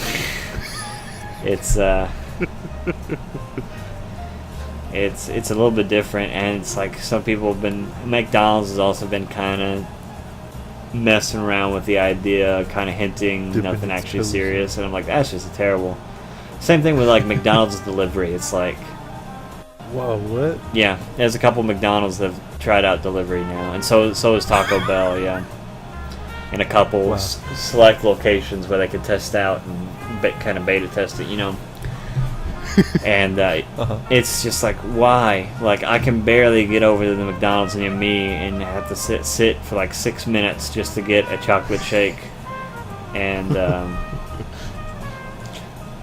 It's it's a little bit different, and it's like some people have been. McDonald's has also been kind of messing around with the idea, kind of hinting nothing actually serious, and I'm like, that's just terrible. Same thing with like McDonald's delivery. It's like, wow, what? yeah, there's a couple McDonald's that have tried out delivery now, and so is Taco Bell, yeah, in a couple select locations where they could test out and kind of beta test it, you know. And it's just like, why? Like, I can barely get over to the McDonald's near me and have to sit for like 6 minutes just to get a chocolate shake. And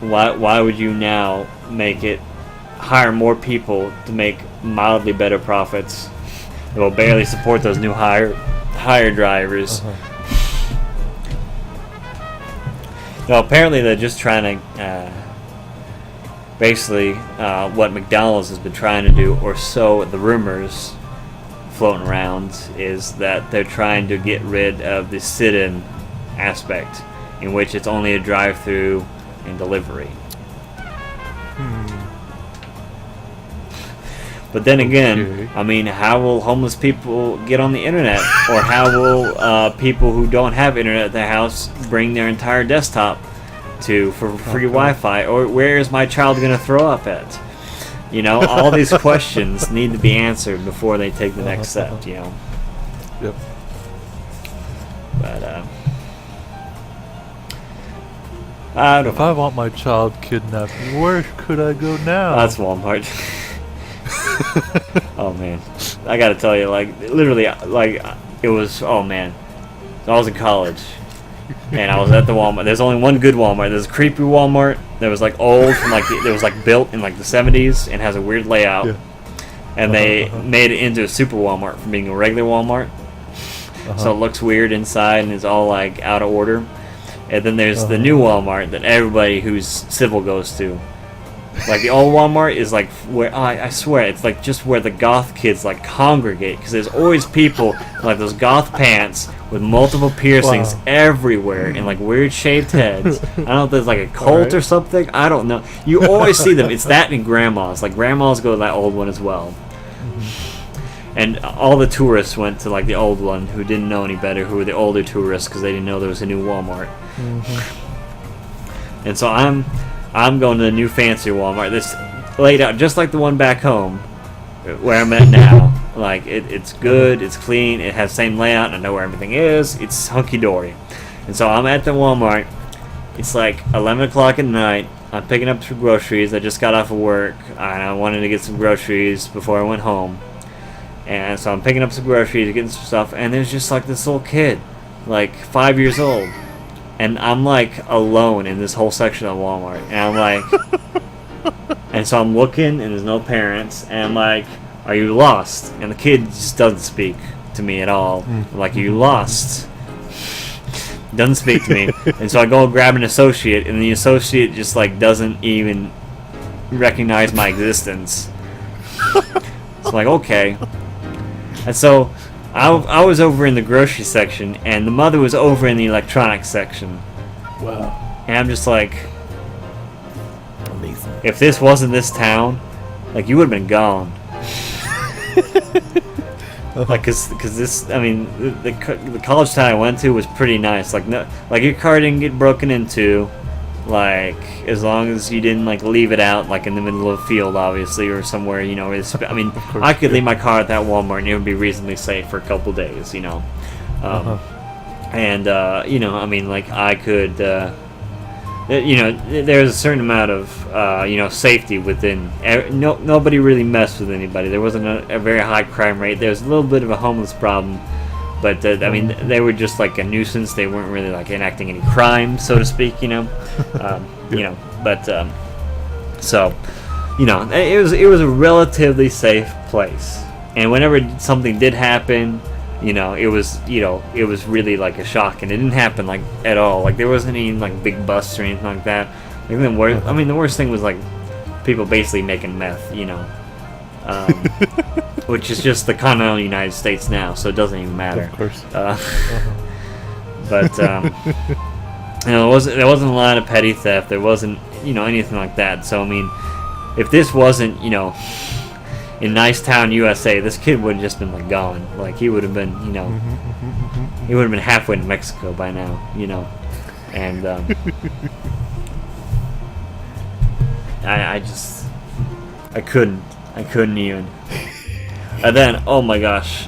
why would you now hire more people to make mildly better profits? It will barely support those new hire drivers. No, apparently they're just trying to. Basically, what McDonald's has been trying to do, or so the rumors floating around, is that they're trying to get rid of the sit-in aspect, in which it's only a drive-through and delivery. But then again, I mean, how will homeless people get on the internet? Or how will people who don't have internet at their house bring their entire desktop for free Wi-Fi? Or where is my child going to throw up at? You know, all these questions need to be answered before they take the next step, you know. Yep. But, I don't If know. I want my child kidnapped, where could I go now? That's Walmart. Oh, man. I gotta tell you, like, literally, like, it was, oh, man. I was in college. And I was at the Walmart. There's only one good Walmart. There's a creepy Walmart that was like old, from like it was like built in like the 70s and has a weird layout. Yeah. And they made it into a super Walmart from being a regular Walmart. So it looks weird inside and is all like out of order. And then there's the new Walmart that everybody who's civil goes to. Like the old Walmart is like where I swear it's like just where the goth kids like congregate, because there's always people like those goth pants with multiple piercings everywhere and like weird shaved heads. I don't know if there's like a cult or something. I don't know. You always see them. It's that and grandmas. Like grandmas go to that old one as well. And all the tourists went to like the old one who didn't know any better, who were the older tourists because they didn't know there was a new Walmart. And so I'm going to the new fancier Walmart. This laid out just like the one back home, where I'm at now. Like it's good, it's clean, it has the same layout. I know where everything is. It's hunky dory. And so I'm at the Walmart. It's like 11 o'clock at night. I'm picking up some groceries. I just got off of work and I wanted to get some groceries before I went home. And so I'm picking up some groceries, getting some stuff, and there's just like this little kid, like 5 years old. And I'm like alone in this whole section of Walmart. And I'm like, and so I'm looking and there's no parents. And I'm like, are you lost? And the kid just doesn't speak to me at all. I'm like, are you lost? Doesn't speak to me. And so I go grab an associate, and the associate just like doesn't even recognize my existence. It's like, okay. And so I was over in the grocery section, and the mother was over in the electronics section. Wow. And I'm just like, Amazing. if this wasn't this town, like, you would have been gone. Like, cause this, I mean, the college town I went to was pretty nice. Like, no, like your car didn't get broken into, like, as long as you didn't like leave it out like in the middle of a field, obviously, or somewhere, you know. I mean, I could leave my car at that Walmart and it would be reasonably safe for a couple days, you know. And you know, I mean, like I could, you know, there's a certain amount of you know, safety within. Nobody really messed with anybody. There wasn't a very high crime rate. There was a little bit of a homeless problem. But, I mean, they were just like a nuisance. They weren't really like enacting any crime, so to speak, you know. You know, but, so, you know, it was a relatively safe place. And whenever something did happen, you know, it was really like a shock. And it didn't happen like at all. Like there wasn't any like big busts or anything like that. Like, the worst thing was like people basically making meth, you know. Which is just the continental United States now, so it doesn't even matter. Of course. But there wasn't a lot of petty theft. There wasn't, anything like that. So I mean, if this wasn't, in Nice Town, USA, this kid would have just been like gone. Like he would have been, he would have been halfway to Mexico by now, and I couldn't even. And then, oh my gosh,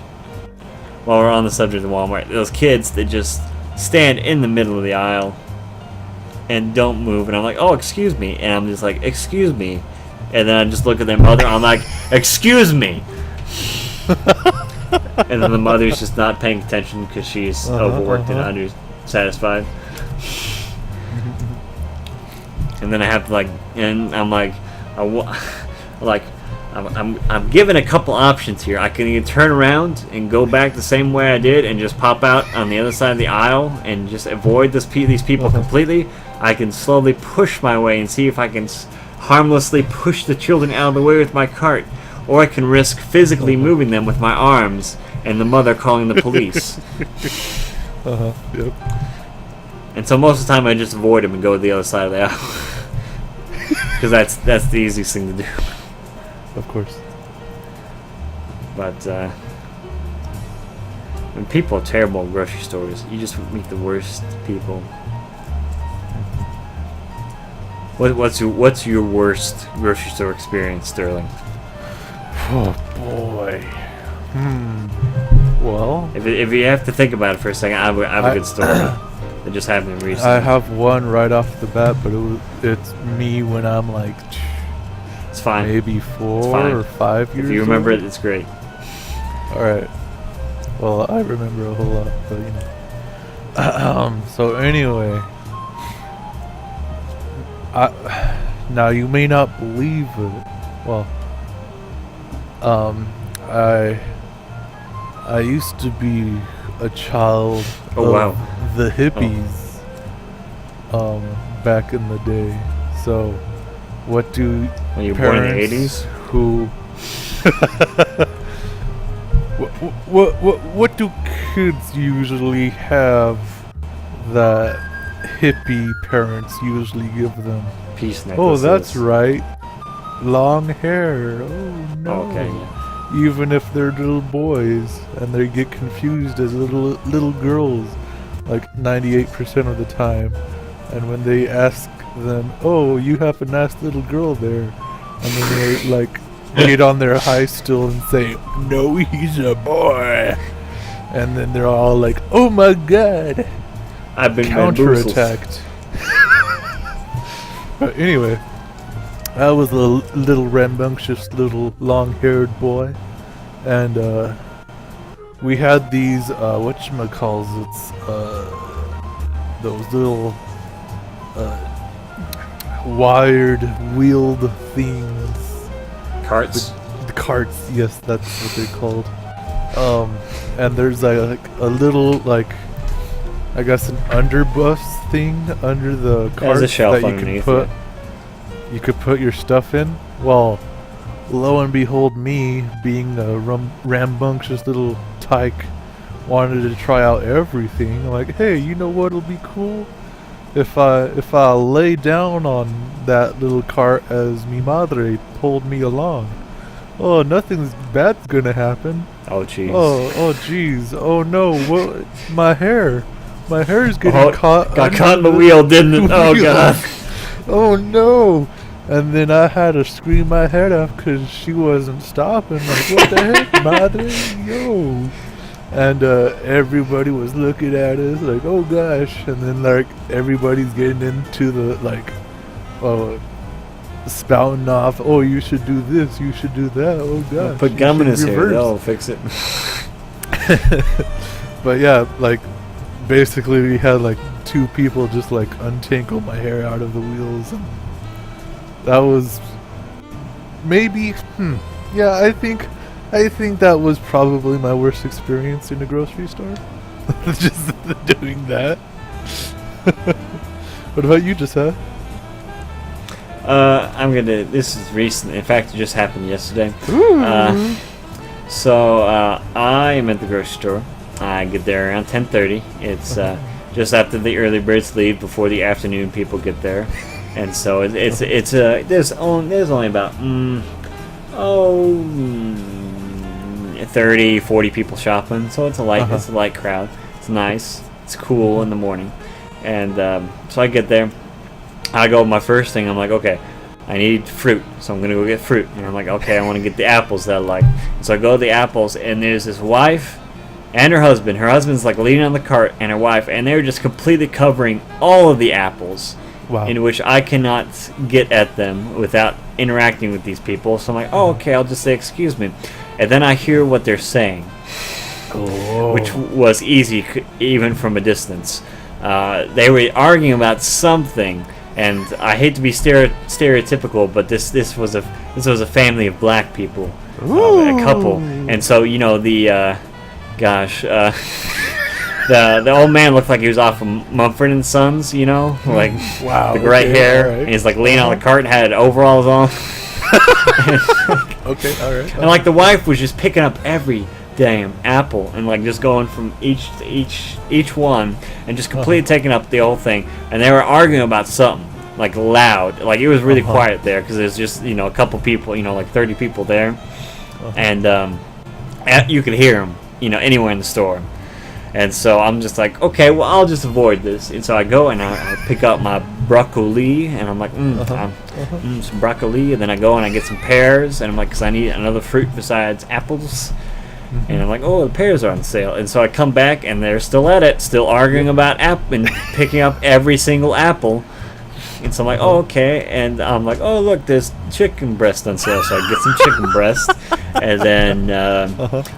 while we're on the subject of Walmart, those kids that just stand in the middle of the aisle and don't move, and I'm like, oh, excuse me, and I'm just like, excuse me, and then I just look at their mother, I'm like, excuse me, and then the mother's just not paying attention because she's overworked and undersatisfied, and then I have to and I'm like, I'm given a couple options here. I can either turn around and go back the same way I did and just pop out on the other side of the aisle and just avoid these people completely. I can slowly push my way and see if I can harmlessly push the children out of the way with my cart, or I can risk physically moving them with my arms and the mother calling the police. Yep. And so most of the time I just avoid them and go to the other side of the aisle. Because that's the easiest thing to do. Of course. But when people are terrible at grocery stores, you just meet the worst people. What's your worst grocery store experience, Sterling? Oh boy. Well, if you have to think about it for a second, I have a good story that just happened recently. I have one right off the bat, but it's me when I'm like, it's fine. Maybe 4 or 5 years. If you remember old. it, it's great. All right. Well, I remember a whole lot, but So anyway, now you may not believe it. Well, I used to be a child of the hippies. Back in the day. So, what do when you were born in the 80s? Who? What do kids usually have that hippie parents usually give them? Peace necklaces. Oh, that's right. Long hair. Oh no. Okay. Yeah. Even if they're little boys and they get confused as little girls, like 98% of the time. And when they ask them, "Oh, you have a nice little girl there," and then they like get on their high stool and say, "No, he's a boy," and then they're all like, "Oh my god!" I've been counterattacked. But anyway, I was a little rambunctious little long-haired boy, and we had these whatchamacallits, those little wired wheeled things. Carts? The carts, yes, that's what they're called. And there's like a little, like, I guess an underbus thing under the cart There's a shelf that you could put your stuff in. Well, lo and behold, me being a rambunctious little tyke wanted to try out everything. Like, hey, you know what'll be cool? If I lay down on that little cart as mi madre pulled me along. Oh, nothing's bad's gonna happen. Oh jeez. Oh jeez. Oh no, what? My hair's getting caught. Got caught in the wheel, didn't it? Oh god. Oh no. And then I had to scream my head off because she wasn't stopping. Like, what the heck, madre? Yo. And everybody was looking at us like, oh gosh. And then like everybody's getting into the like spouting off, oh, you should do this, you should do that, oh gosh. Put gum in his hair, that'll fix it. But yeah, like basically we had like 2 people just like untangle my hair out of the wheels, and that was maybe yeah, I think that was probably my worst experience in a grocery store. Just doing that. What about you, Josiah? This is recent. In fact, it just happened yesterday. So I am at the grocery store. I get there around 10:30. It's just after the early birds leave, before the afternoon people get there, and so there's only about 30, 40 people shopping, so it's a light crowd. It's nice. It's cool in the morning, and so I get there. I go, my first thing, I'm like, okay, I need fruit, so I'm gonna go get fruit. And I'm like, okay, I want to get the apples that I like. And so I go to the apples, and there's this wife and her husband. Her husband's like leaning on the cart, and her wife, and they're just completely covering all of the apples. Wow. In which I cannot get at them without interacting with these people. So I'm like, oh, okay, I'll just say excuse me. And then I hear what they're saying, which was easy even from a distance. They were arguing about something, and I hate to be stereotypical, but this was a family of black people, a couple, and so the the old man looked like he was off of Mumford and Sons, like wow, the gray hair, right. and he's like leaning on the cart and had overalls on. Okay, all right. And like the wife was just picking up every damn apple and like just going from each one and just completely taking up the whole thing. And they were arguing about something like loud, like it was really quiet there because there's just a couple people, like 30 people there, and you could hear them, anywhere in the store. And so I'm just like, okay, well, I'll just avoid this. And so I go and I pick up my broccoli, and I'm like, some broccoli. And then I go and I get some pears, and I'm like, because I need another fruit besides apples. And I'm like, oh, the pears are on sale. And so I come back, and they're still at it, still arguing about apple and picking up every single apple. And so I'm like, oh, okay. And I'm like, oh, look, there's chicken breast on sale. So I get some chicken breast. And then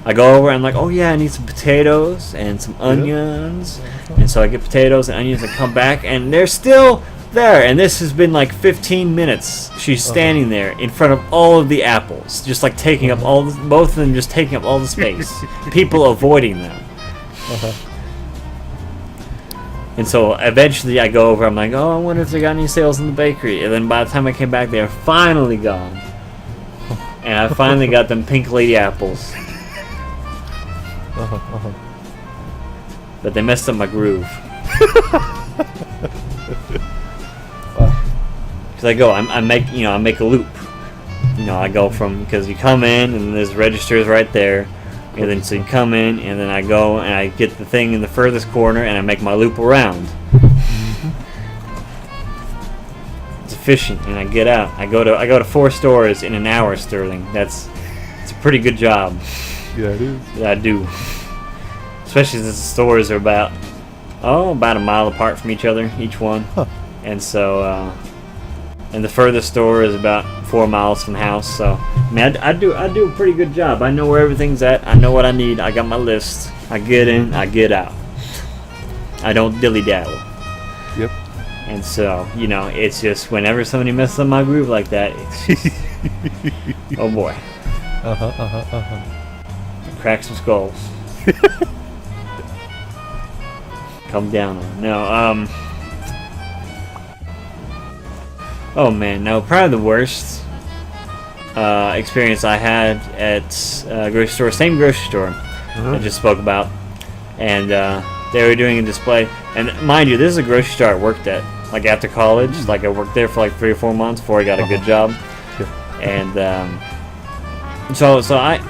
I go over and I'm like, oh, yeah, I need some potatoes and some onions. And so I get potatoes and onions and come back. And they're still there. And this has been like 15 minutes. She's standing there in front of all of the apples. Just like taking up both of them just taking up all the space. People avoiding them. And so eventually I go over, I'm like, oh, I wonder if they got any sales in the bakery. And then by the time I came back, they are finally gone. And I finally got them pink lady apples. But they messed up my groove. Because I go, I make a loop. I go from, because you come in and there's registers right there. And then so you come in, and then I go and I get the thing in the furthest corner, and I make my loop around. It's efficient, and I get out. I go to 4 stores in an hour, Sterling. It's a pretty good job. Yeah, it is. Yeah, I do. Especially since the stores are about a mile apart from each other, each one. And so, and the furthest store is about 4 miles from the house. So, I mean, I do a pretty good job. I know where everything's at. I know what I need. I got my list. I get in. I get out. I don't dilly-daddle. Yep. And so, it's just whenever somebody messes up my groove like that, it's just, oh boy. Crack some skulls. Come down on it. No, oh man, no, probably the worst experience I had at grocery store, same grocery store I just spoke about, and they were doing a display, and mind you, this is a grocery store I worked at, like after college, like I worked there for like 3 or 4 months before I got a good job, and so I,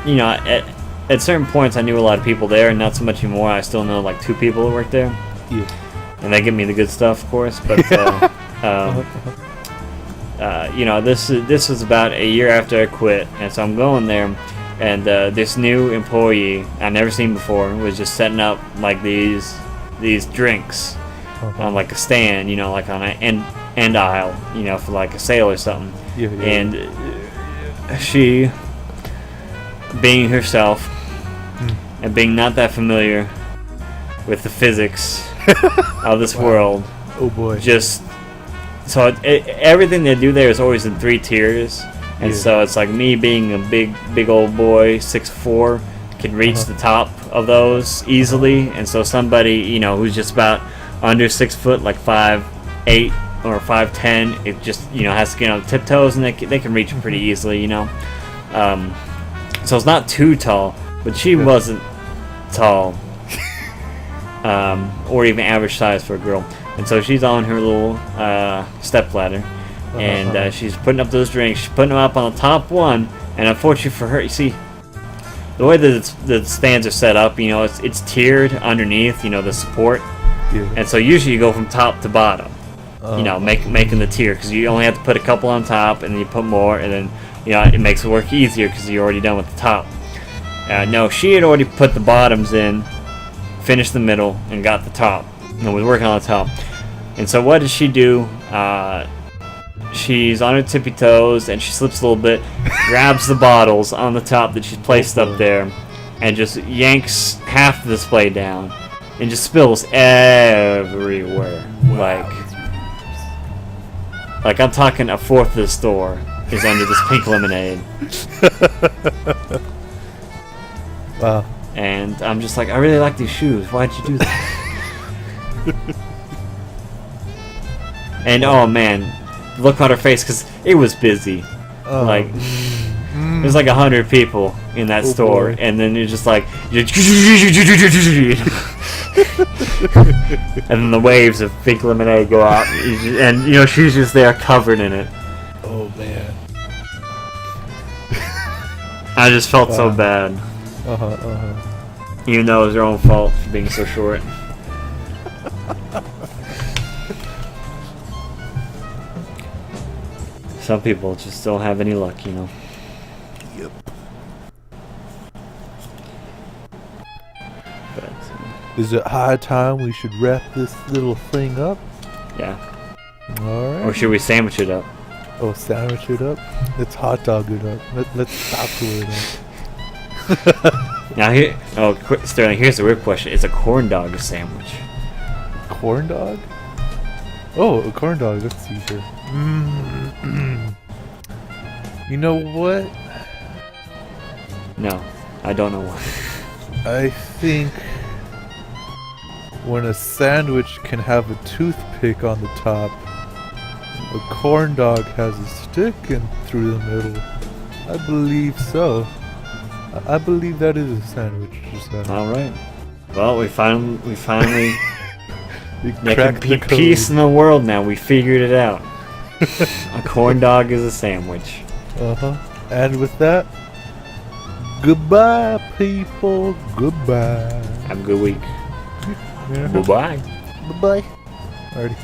at certain points I knew a lot of people there, and not so much anymore. I still know like 2 people that work there, and they give me the good stuff, of course, but this was about a year after I quit, and so I'm going there, and this new employee I never seen before was just setting up like these drinks on like a stand, like on an end aisle, for like a sale or something. And she, being herself and being not that familiar with the physics of this world, oh boy, just. So everything they do there is always in 3 tiers, and so it's like me being a big old boy, 6'4", can reach the top of those easily, and so somebody who's just about under 6 foot, like 5'8" or 5'10", it just has to get on tiptoes, and they can reach them pretty easily, So it's not too tall, but she wasn't tall. or even average size for a girl. And so she's on her little step ladder, and she's putting up those drinks. She's putting them up on the top one, and unfortunately for her, you see, the way that the stands are set up, it's tiered underneath, the support. Yeah. And so usually you go from top to bottom, making the tier, because you only have to put a couple on top, and then you put more, and then it makes it work easier because you're already done with the top. No, she had already put the bottoms in, finished the middle, and got the top, and was working on the top. And so what does she do? She's on her tippy toes, and she slips a little bit, grabs the bottles on the top that she's placed up there, and just yanks half the display down, and just spills everywhere. Wow. Like I'm talking a fourth of the store is under this pink lemonade. Wow. And I'm just like, I really like these shoes. Why'd you do that? And oh man, look on her face, because it was busy. Like there's like 100 people in that store, boy. and then you're just like, and then the waves of pink lemonade go out, and she's just there covered in it. Oh man. I just felt so bad, even though it was her own fault for being so short. Some people just don't have any luck, Yep. But Is it high time we should wrap this little thing up? yeah. Alright. Or should we sandwich it up? Oh, sandwich it up? Let's hot dog it up. Let's taco it up. Now Sterling, here's the weird question: is a corn dog a sandwich? Corn dog? Oh, a corn dog. Let's see here. You know what? No, I don't know what. I think when a sandwich can have a toothpick on the top, a corn dog has a stick in through the middle. I believe so. I believe that is a sandwich. All right. Well, we finally We making cracked the code. peace in the world now. We figured it out. A corn dog is a sandwich. And with that, goodbye, people. Goodbye. Have a good week. Yeah. Bye-bye. Bye-bye. Alrighty.